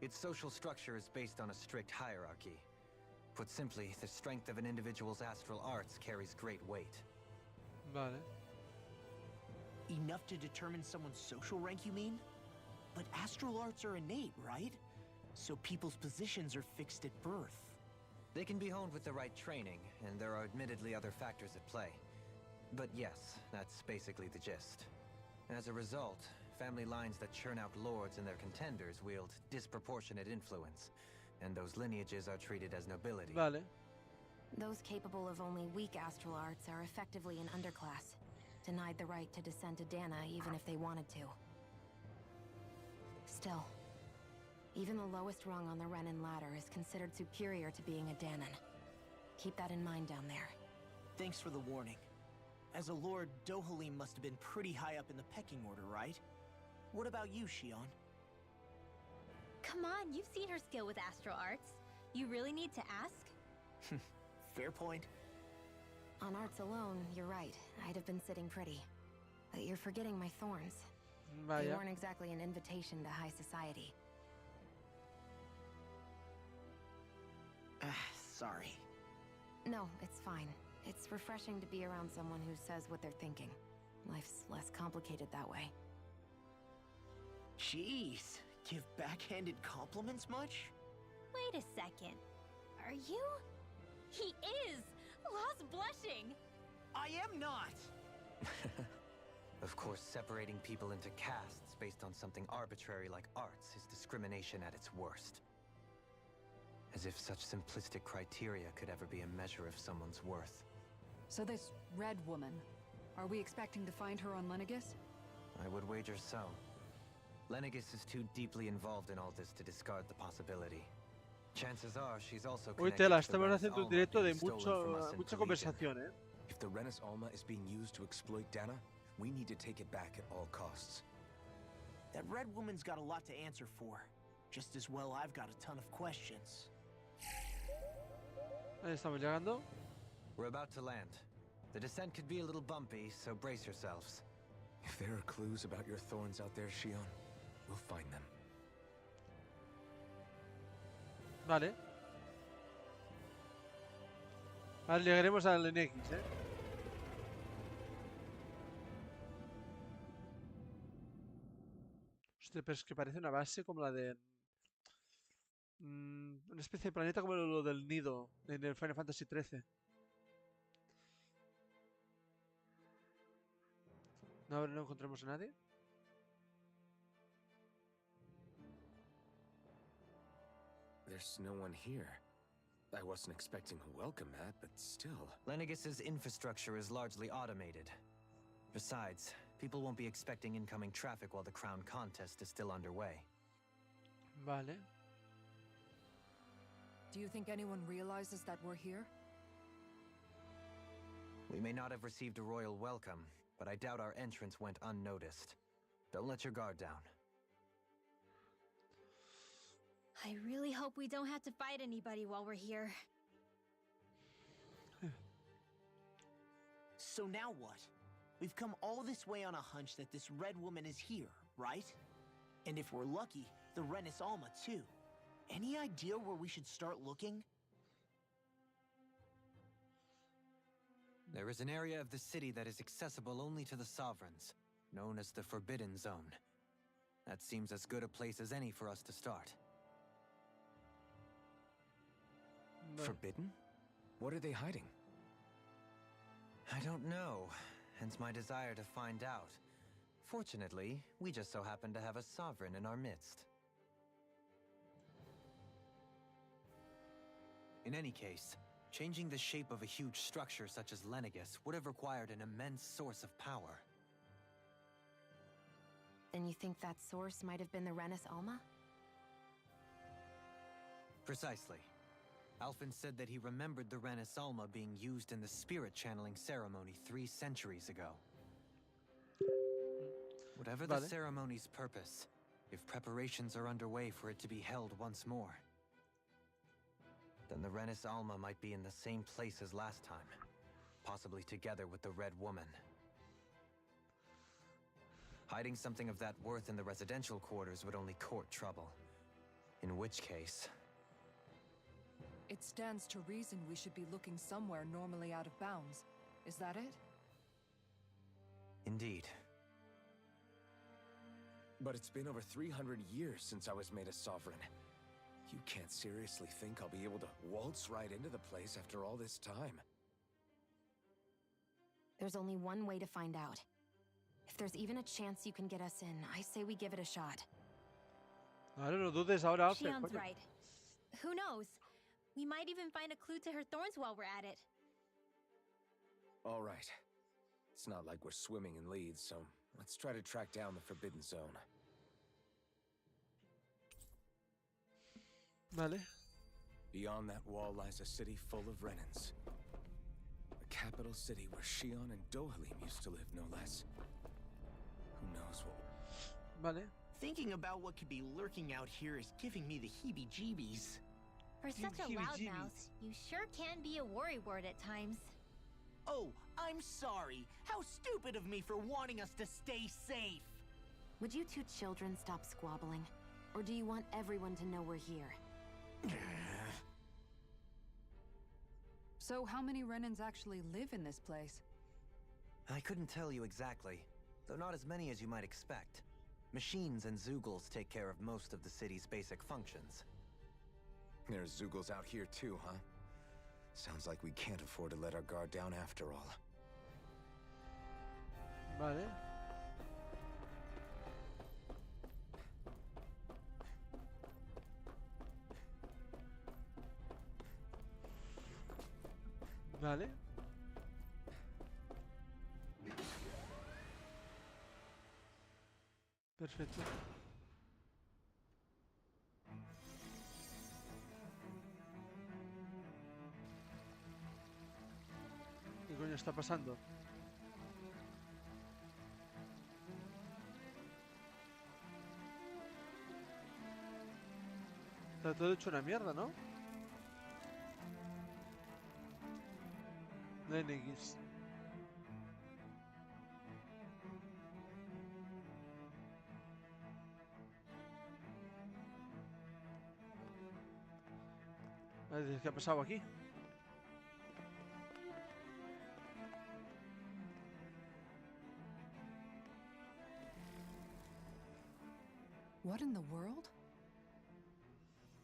Its social structure is based on a strict hierarchy. Put simply, the strength of an individual's astral arts carries great weight. Vale. Enough to determine someone's social rank, you mean? But astral arts are innate, right? So people's positions are fixed at birth. They can be honed with the right training, and there are admittedly other factors at play. But yes, that's basically the gist. As a result, family lines that churn out lords and their contenders wield disproportionate influence, and those lineages are treated as nobility. Vale. Those capable of only weak astral arts are effectively an underclass, denied the right to descend to Dana even if they wanted to. Still, even the lowest rung on the Renan ladder is considered superior to being a Danan. Keep that in mind down there. Thanks for the warning. As a lord, Dohalim must have been pretty high up in the pecking order, right? What about you, Shion? Come on, you've seen her skill with astral arts. You really need to ask? Fair point. On arts alone, you're right. I'd have been sitting pretty. But you're forgetting my thorns. They Vaya. weren't exactly an invitation to high society. Sorry. No, it's fine. It's refreshing to be around someone who says what they're thinking. Life's less complicated that way. Jeez, give backhanded compliments much? Wait a second. Are you? He is! Law's blushing! I am not! Of course, separating people into castes based on something arbitrary like arts is discrimination at its worst. As if such simplistic criteria could ever be a measure of someone's worth. So this red woman, are we expecting to find her on Lenegis? I would wager so. Lenegis is too deeply involved in all this to discard the possibility. Chances are she's also Hoy connected tela, to the estamos Renas haciendo un Alma directo de being stolen from us mucha into Legion. conversación, ¿eh? If the Renas Alma is being used to exploit Dana, we need to take it back at all costs. That red woman's got a lot to answer for. Just as well I've got a ton of questions. Ahí estamos llegando. We're about to land. The descent could be a little bumpy, so brace yourselves. If there are clues about your thorns out there, Shion, we'll find them. Vale. Ahora llegaremos a Lenegis, ¿eh? Hostia, pero es que parece una base como la de... una especie de planeta como lo del nido en el Final Fantasy XIII. No, no encontramos a nadie. There's no one here. I wasn't expecting a welcome mat, but still. Lenegis's infrastructure is largely automated. Besides, people won't be expecting incoming traffic while the crown contest is still underway. Vale. Do you think anyone realizes that we're here? We may not have received a royal welcome, but I doubt our entrance went unnoticed. Don't let your guard down. I really hope we don't have to fight anybody while we're here. So now what? We've come all this way on a hunch that this red woman is here, right? And if we're lucky, the Renis Alma too. Any idea where we should start looking? There is an area of the city that is accessible only to the sovereigns, known as the Forbidden Zone. That seems as good a place as any for us to start. Forbidden? What are they hiding? I don't know, hence my desire to find out. Fortunately, we just so happen to have a sovereign in our midst. In any case, changing the shape of a huge structure such as Lenegis would have required an immense source of power. Then you think that source might have been the Renis Alma? Precisely. Alphen said that he remembered the Renis Alma being used in the spirit channeling ceremony 3 centuries ago. Whatever the ceremony's purpose, if preparations are underway for it to be held once more, then the Renis Alma might be in the same place as last time, possibly together with the Red Woman. Hiding something of that worth in the residential quarters would only court trouble. In which case... It stands to reason we should be looking somewhere normally out of bounds. Is that it? Indeed. But it's been over 300 years since I was made a sovereign. You can't seriously think I'll be able to waltz right into the place after all this time. There's only one way to find out. If there's even a chance you can get us in, I say we give it a shot. Ahora no dudes ahora, Alphen. Shion's right. Who knows? We might even find a clue to her thorns while we're at it. All right. It's not like we're swimming in leads, so let's try to track down the Forbidden Zone. Vale. Beyond that wall lies a city full of Renins. The capital city where Shion and Dohalim used to live, no less. Who knows what... Vale. Thinking about what could be lurking out here is giving me the heebie-jeebies. For such a loudmouth, you sure can be a worrywart at times. Oh, I'm sorry. How stupid of me for wanting us to stay safe. Would you two children stop squabbling? Or do you want everyone to know we're here? So how many Renins actually live in this place? I couldn't tell you exactly, though not as many as you might expect. Machines and Zeugles take care of most of the city's basic functions. There's Zeugles out here too, huh? Sounds like we can't afford to let our guard down after all. Vale. Vale. Perfecto. ¿Qué coño está pasando? Está todo hecho una mierda, ¿no? Lenegis. A ver, ¿qué ha pasado aquí? What in the world?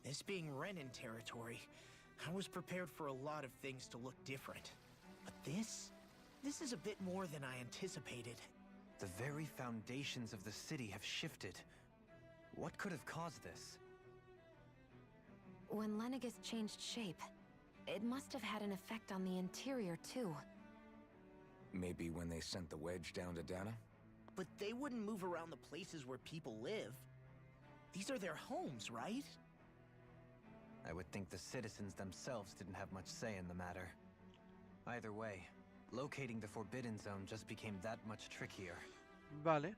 This being Renin territory, I was prepared for a lot of things to look different. But this is a bit more than I anticipated. The very foundations of the city have shifted. What could have caused this? When Lenegis changed shape, it must have had an effect on the interior too. Maybe when they sent the wedge down to Dana? But they wouldn't move around the places where people live. These are their homes, right? I would think the citizens themselves didn't have much say in the matter. Either way, Locating the Forbidden Zone just became that much trickier. Vale.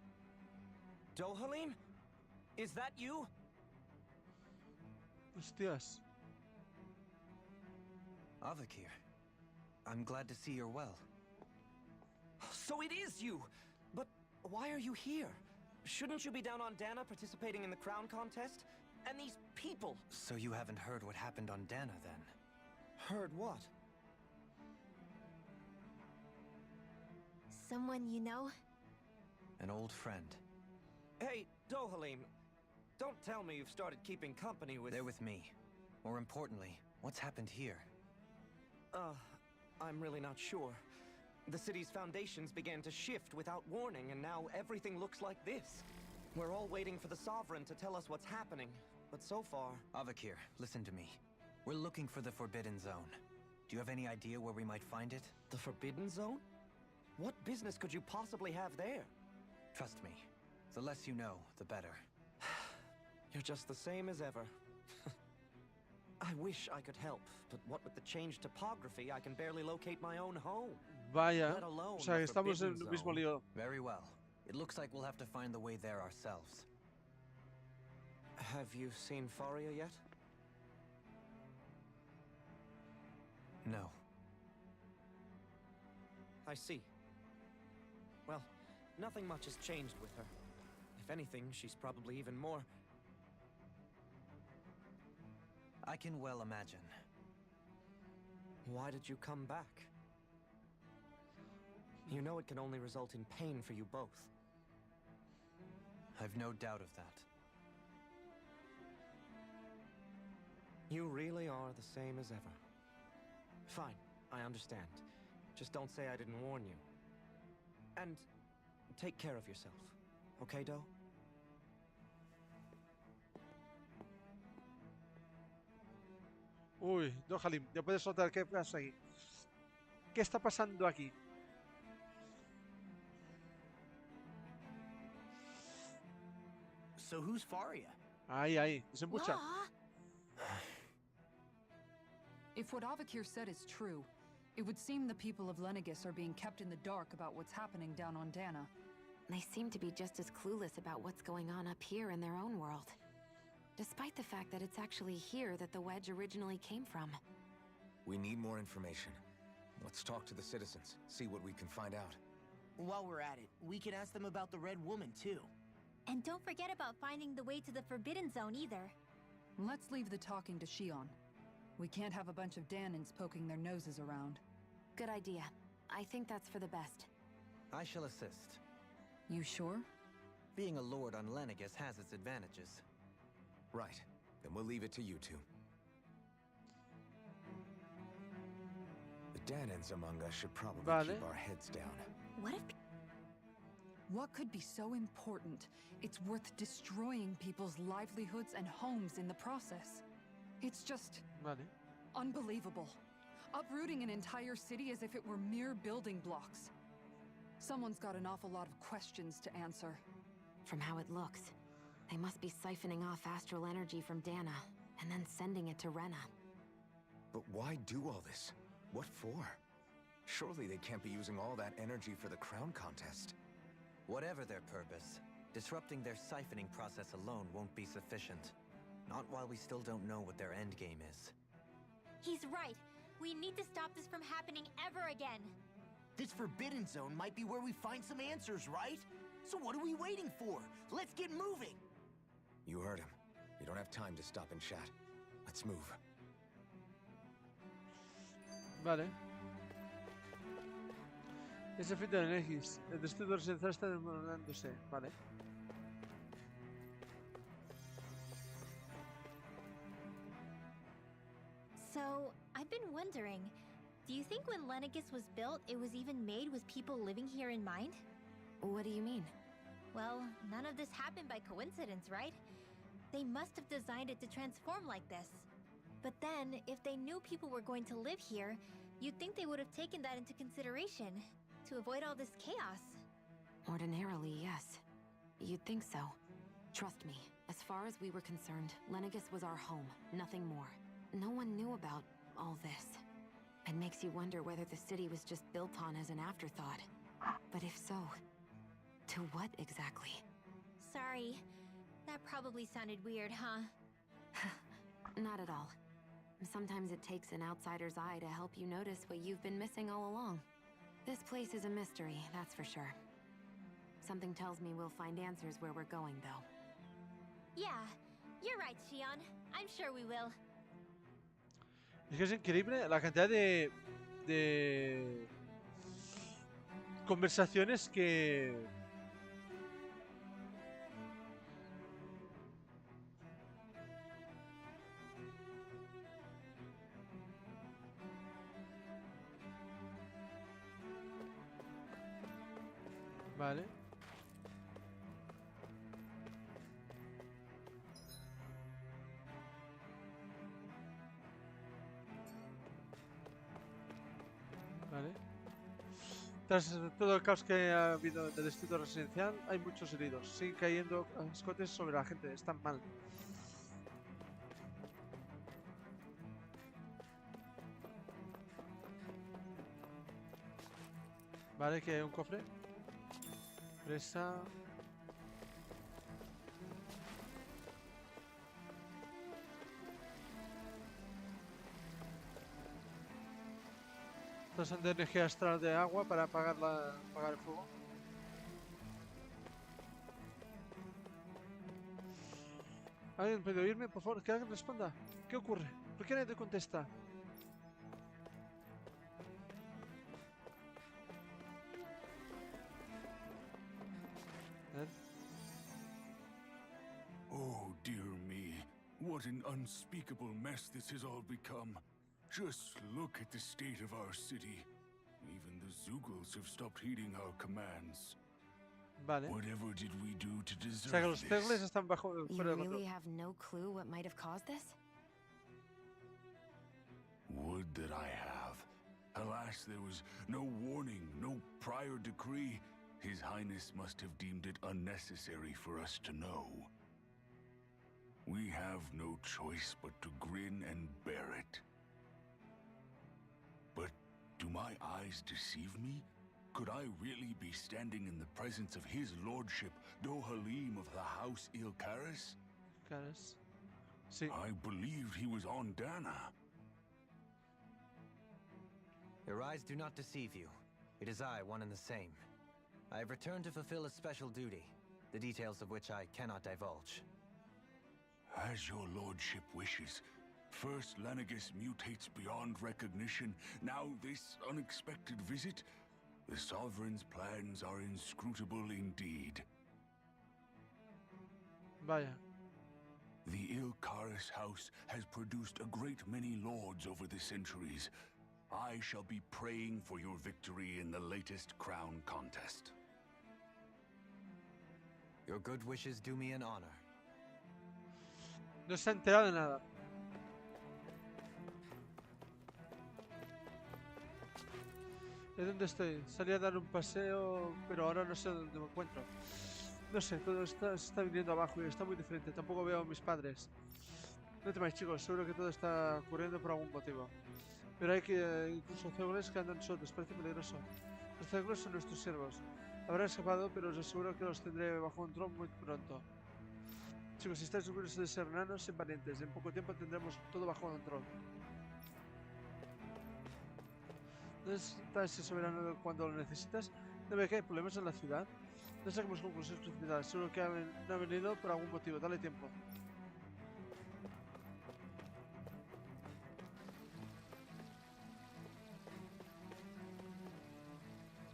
Dohalim? Is that you? Hostias. Avakir, I'm glad to see you're well. So it is you! But why are you here? Shouldn't you be down on Dana participating in the crown contest? And these people! So you haven't heard what happened on Dana, then? Heard what? Someone you know? An old friend. Hey, Dohalim, don't tell me you've started keeping company with... They're with me. More importantly, what's happened here? I'm really not sure. The city's foundations began to shift without warning, and now everything looks like this. We're all waiting for the Sovereign to tell us what's happening, but so far... Avakir, listen to me. We're looking for the Forbidden Zone. Do you have any idea where we might find it? The Forbidden Zone? What business could you possibly have there? Trust me. The less you know, the better. You're just the same as ever. I wish I could help, but what with the changed topography, I can barely locate my own home. Vaya. Let alone O sea, que the estamos en Forbidden el mismo Zone. lío. Very well. It looks like we'll have to find the way there ourselves. Have you seen Faria yet? No. I see. Well, nothing much has changed with her. If anything, she's probably even more... I can well imagine. Why did you come back? You know it can only result in pain for you both. I've no doubt of that. You really are the same as ever. Fine, I understand. Just don't say I didn't warn you. And take care of yourself. Okay, Doe? Uy, Dohalim, ya puedes notar qué pasa aquí. ¿Qué está pasando aquí? So who's Faria? Ahí, se escucha. Law? If what Avakir said is true, it would seem the people of Lenegis are being kept in the dark about what's happening down on Dana. They seem to be just as clueless about what's going on up here in their own world. Despite the fact that it's actually here that the wedge originally came from. We need more information. Let's talk to the citizens, see what we can find out. While we're at it, we can ask them about the Red Woman, too. And don't forget about finding the way to the Forbidden Zone either. Let's leave the talking to Shion. We can't have a bunch of Danans poking their noses around. Good idea. I think that's for the best. I shall assist. You sure? Being a lord on Lenegis has its advantages. Right. Then we'll leave it to you two. The Danans among us should probably keep our heads down. What if... What could be so important? It's worth destroying people's livelihoods and homes in the process. It's just... Vale. unbelievable. Uprooting an entire city as if it were mere building blocks. Someone's got an awful lot of questions to answer. From how it looks, they must be siphoning off astral energy from Dana, and then sending it to Rena. But why do all this? What for? Surely they can't be using all that energy for the crown contest. Whatever their purpose, disrupting their siphoning process alone won't be sufficient. Not while we still don't know what their endgame is. He's right. We need to stop this from happening ever again. This Forbidden Zone might be where we find some answers, right? So what are we waiting for? Let's get moving! You heard him. We don't have time to stop and chat. Let's move. Vale. Es el fin de Lenegis. El destructor central está desmoronándose. Vale. So, I've been wondering, do you think when Lenegis was built, it was even made with people living here in mind? What do you mean? Well, none of this happened by coincidence, right? They must have designed it to transform like this. But then, if they knew people were going to live here, you'd think they would have taken that into consideration, to avoid all this chaos. Ordinarily, yes. You'd think so. Trust me, as far as we were concerned, Lenegis was our home, nothing more. No one knew about all this. It makes you wonder whether the city was just built on as an afterthought. But if so, to what exactly? Sorry. That probably sounded weird, huh? Not at all. Sometimes it takes an outsider's eye to help you notice what you've been missing all along. This place is a mystery, that's for sure. Something tells me we'll find answers where we're going, though. Yeah, you're right, Shion. I'm sure we will. Es que es increíble la cantidad de conversaciones que... Vale. Vale. Tras todo el caos que ha habido en el distrito residencial, hay muchos heridos. Siguen cayendo escotes sobre la gente. Están mal. Vale, que hay un cofre. Presa. Estación de energía astral de agua para apagar el fuego. ¿Alguien puede oírme? Por favor, que alguien responda. ¿Qué ocurre? ¿Por qué nadie te contesta? Oh, dear me. What an unspeakable mess this has all become. Just look at the state of our city. Even the Zugals have stopped heeding our commands. Vale. Whatever did we do to O sea que deserve los Tegles this? están bajo You fuera de really control. have no clue what might have caused this? Would that I have. Alas, there was no warning, no prior decree. His Highness must have deemed it unnecessary for us to know. We have no choice but to grin and bear it. But do my eyes deceive me? Could I really be standing in the presence of his lordship, Dohalim of the House Ilkaris? Caras. Sí. I believed he was on Dana. Your eyes do not deceive you. It is I, one and the same. I have returned to fulfill a special duty, the details of which I cannot divulge. As your lordship wishes. First Lenegis mutates beyond recognition, now this unexpected visit. The Sovereign's plans are inscrutable indeed. Vaya. The Ilkaris house has produced a great many lords over the centuries. I shall be praying for your victory in the latest crown contest. Your good wishes do me an honor. No se ha enterado de nada. ¿De dónde estoy? Salí a dar un paseo, pero ahora no sé dónde me encuentro. No sé, todo se está viniendo abajo y está muy diferente. Tampoco veo a mis padres. No temáis, chicos, seguro que todo está ocurriendo por algún motivo. Pero hay que incluso células que andan solos, parece peligroso. Los células son nuestros siervos. Habrán escapado, pero os aseguro que los tendré bajo control muy pronto. Chicos, si estáis seguros de ser enanos, sed valientes. En poco tiempo tendremos todo bajo control. ¿Dónde está ese soberano cuando lo necesitas? No ve que hay problemas en la ciudad. No saquemos conclusiones precipitadas. Seguro que no ha venido por algún motivo. Dale tiempo.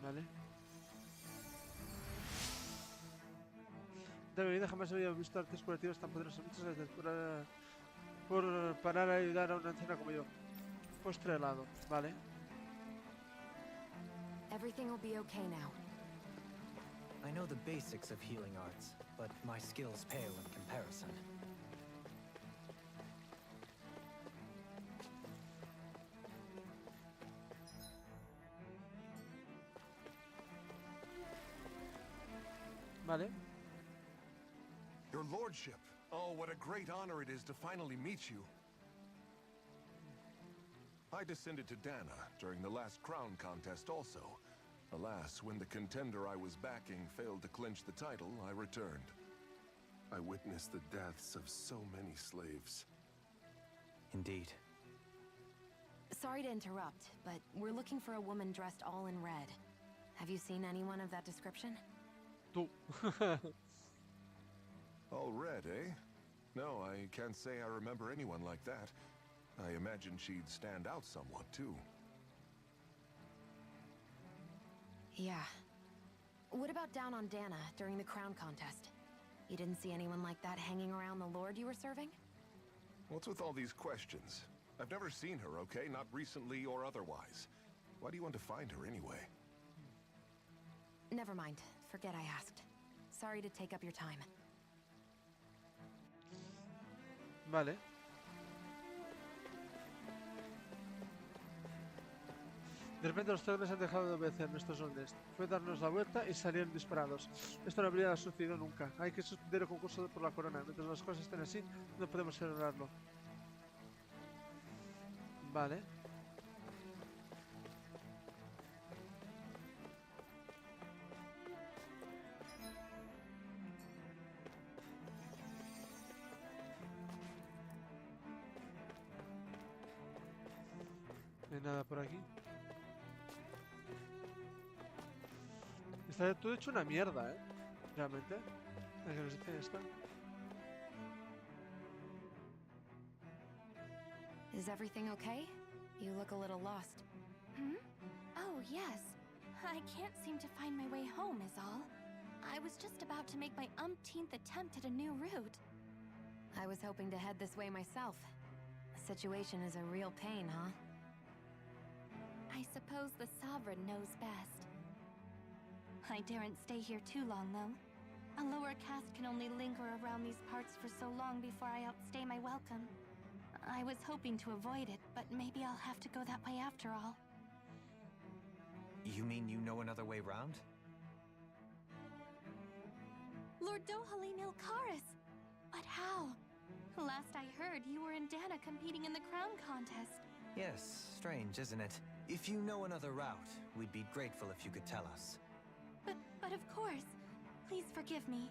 Vale. De mi vida jamás había visto artes curativas tan poderosas. Muchas gracias por parar a ayudar a una anciana como yo. Postre helado. Vale. Everything will be okay now. I know the basics of healing arts, but my skills pale in comparison. Vale. Your lordship. Oh, what a great honor it is to finally meet you. I descended to Dana during the last crown contest also. Alas, when the contender I was backing failed to clinch the title, I returned. I witnessed the deaths of so many slaves. Indeed. Sorry to interrupt, but we're looking for a woman dressed all in red. Have you seen anyone of that description? Tú. All red, eh? No, I can't say I remember anyone like that. I imagine she'd stand out somewhat, too. Yeah. What about down on Dana during the crown contest? You didn't see anyone like that hanging around the lord you were serving? What's with all these questions? I've never seen her, okay? Not recently or otherwise. Why do you want to find her anyway? Never mind. Forget I asked. Sorry to take up your time. Vale. De repente los torres han dejado de obedecer nuestros órdenes. Fue darnos la vuelta y salieron disparados. Esto no habría sucedido nunca. Hay que suspender el concurso por la corona. Mientras las cosas estén así, no podemos celebrarlo. Vale. No hay nada por aquí. Está todo hecho una mierda, realmente. ¿A qué nos dice esta? Is everything okay? You look a little lost. Hmm? Oh, yes. I can't seem to find my way home, is all. I was just about to make my umpteenth attempt at a new route. I was hoping to head this way myself. The situation is a real pain, huh? I suppose the Sovereign knows best. I daren't stay here too long, though. A lower caste can only linger around these parts for so long before I outstay my welcome. I was hoping to avoid it, but maybe I'll have to go that way after all. You mean you know another way round? Lord Dohalim Ilkaris! But how? Last I heard, you were in Dana competing in the crown contest. Yes, strange, isn't it? If you know another route, we'd be grateful if you could tell us. But of course. Please forgive me.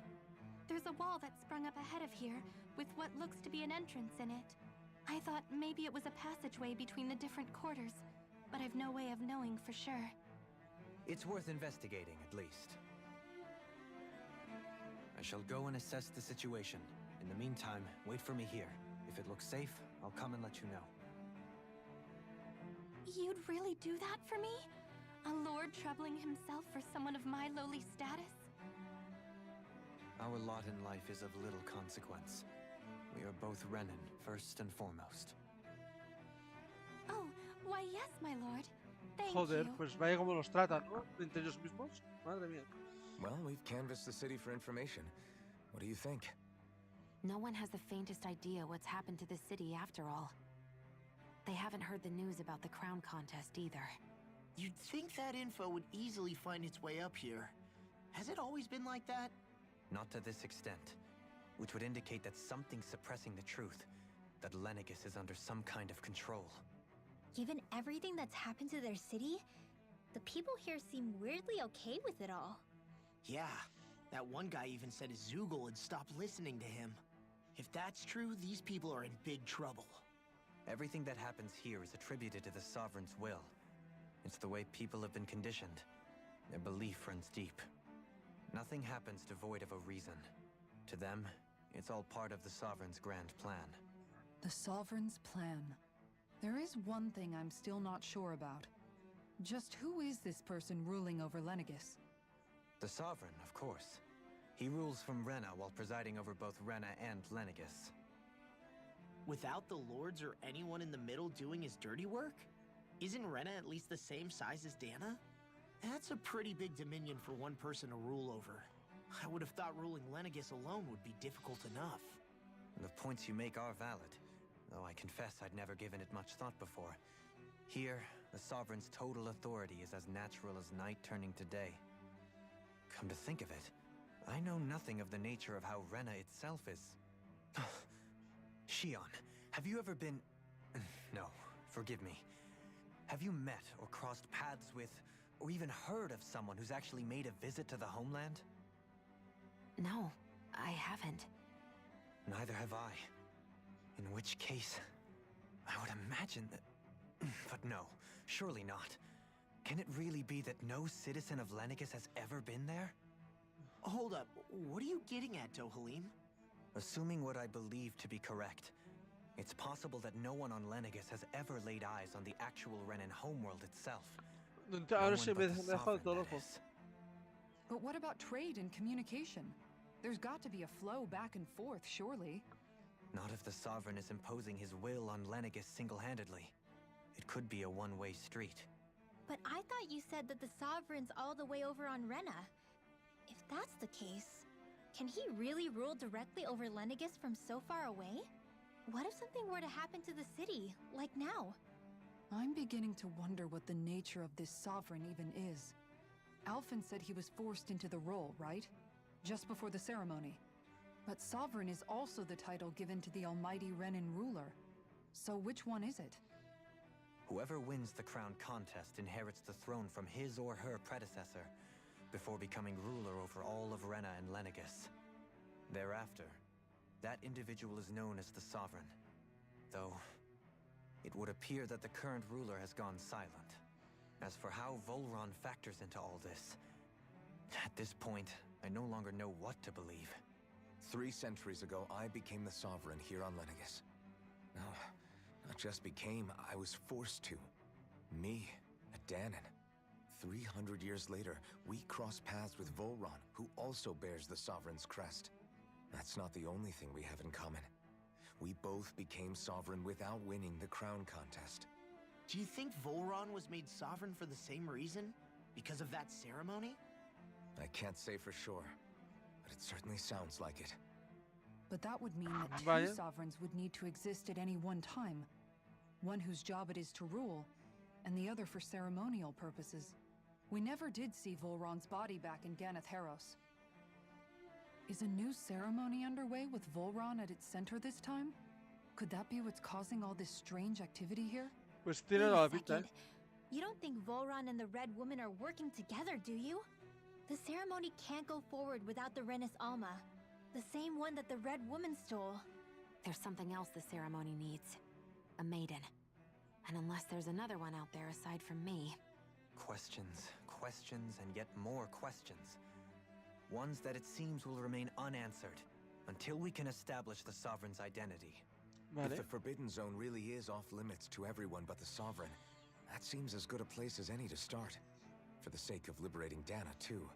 There's a wall that sprung up ahead of here, with what looks to be an entrance in it. I thought maybe it was a passageway between the different quarters, but I've no way of knowing for sure. It's worth investigating, at least. I shall go and assess the situation. In the meantime, wait for me here. If it looks safe, I'll come and let you know. You'd really do that for me? A lord troubling himself for someone of my lowly status? Our lot in life is of little consequence. We are both Renan, first and foremost. Oh, why yes, my lord. Thank Joder, you. pues vaya como los tratan, ¿no? Entre ellos mismos. Madre mía. Well, we've canvassed the city for information. What do you think? No one has the faintest idea what's happened to the city after all. They haven't heard the news about the crown contest either. You'd think that info would easily find its way up here. Has it always been like that? Not to this extent, which would indicate that something's suppressing the truth, that Lenegis is under some kind of control. Given everything that's happened to their city, the people here seem weirdly okay with it all. Yeah, that one guy even said Zoogle had stopped listening to him. If that's true, these people are in big trouble. Everything that happens here is attributed to the Sovereign's will. It's the way people have been conditioned. Their belief runs deep. Nothing happens devoid of a reason. To them, it's all part of the Sovereign's grand plan. The Sovereign's plan. There is one thing I'm still not sure about. Just who is this person ruling over Lenegis? The Sovereign, of course. He rules from Rena while presiding over both Rena and Lenegis. Without the lords or anyone in the middle doing his dirty work? Isn't Rena at least the same size as Dana? That's a pretty big dominion for one person to rule over. I would have thought ruling Lenegis alone would be difficult enough. The points you make are valid, though I confess I'd never given it much thought before. Here, the Sovereign's total authority is as natural as night turning to day. Come to think of it, I know nothing of the nature of how Rena itself is. Shion, have you ever been... No, forgive me. Have you met or crossed paths with, or even heard of someone who's actually made a visit to the homeland? No, I haven't. Neither have I. In which case, I would imagine that... But no, surely not. Can it really be that no citizen of Lenegis has ever been there? Hold up, what are you getting at, Dohalim? Assuming what I believe to be correct, it's possible that no one on Lenegis has ever laid eyes on the actual Renan homeworld itself. Ahora sí me he dejado todo loco. But what about trade and communication? There's got to be a flow back and forth, surely. Not if the Sovereign is imposing his will on Lenegis single-handedly. It could be a one-way street. But I thought you said that the Sovereign's all the way over on Rena. If that's the case, can he really rule directly over Lenegis from so far away? What if something were to happen to the city, like now? I'm beginning to wonder what the nature of this Sovereign even is. Alphen said he was forced into the role, right? Just before the ceremony. But Sovereign is also the title given to the almighty Renan ruler. So which one is it? Whoever wins the crown contest inherits the throne from his or her predecessor, before becoming ruler over all of Rena and Lenegis. Thereafter, that individual is known as the Sovereign. Though, it would appear that the current ruler has gone silent. As for how Volron factors into all this, at this point, I no longer know what to believe. 3 centuries ago, I became the Sovereign here on Lenegis. No, not just became, I was forced to. Me, a Danon. 300 years later, we cross paths with Volron, who also bears the Sovereign's crest. That's not the only thing we have in common. We both became Sovereign without winning the crown contest. Do you think Volron was made sovereign for the same reason? Because of that ceremony? I can't say for sure, but it certainly sounds like it. But that would mean that 2 Vaya. sovereigns would need to exist at any one time. One whose job it is to rule, and the other for ceremonial purposes. We never did see Volron's body back in Ganatheros. Is a new ceremony underway with Volron at its center this time? Could that be what's causing all this strange activity here? Pues Wait tiene a toda la pinta, second. You don't think Volron and the Red Woman are working together, do you? The ceremony can't go forward without the Renis Alma, the same one that the Red Woman stole. There's something else the ceremony needs. A maiden. And unless there's another one out there aside from me... Questions, questions, and yet more questions. Ones that it seems will remain unanswered, until we can establish the Sovereign's identity. Vale. If the Forbidden Zone really is off limits to everyone but the Sovereign, that seems as good a place as any to start. For the sake of liberating Dana, too.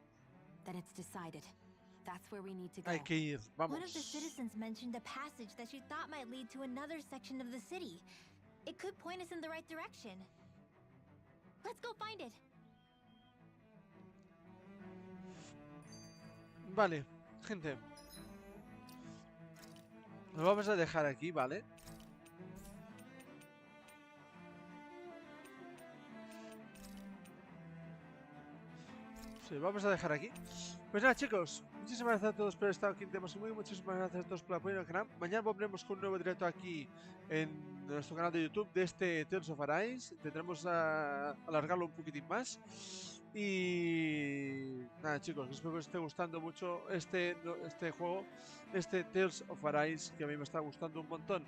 Then it's decided. That's where we need to go. Hay que ir, vamos. One of the citizens mentioned a passage that she thought might lead to another section of the city. It could point us in the right direction. Let's go find it. Vale, gente. Nos vamos a dejar aquí, ¿vale? Sí, vamos a dejar aquí. Pues nada, chicos, muchísimas gracias a todos por estar aquí en Tenemos Muy, muchísimas gracias a todos por apoyar el canal. Mañana volveremos con un nuevo directo aquí en nuestro canal de YouTube de este Tales of Arise. Tendremos a alargarlo un poquitín más. Y nada, chicos, espero que os esté gustando mucho este juego, este Tales of Arise, que a mí me está gustando un montón.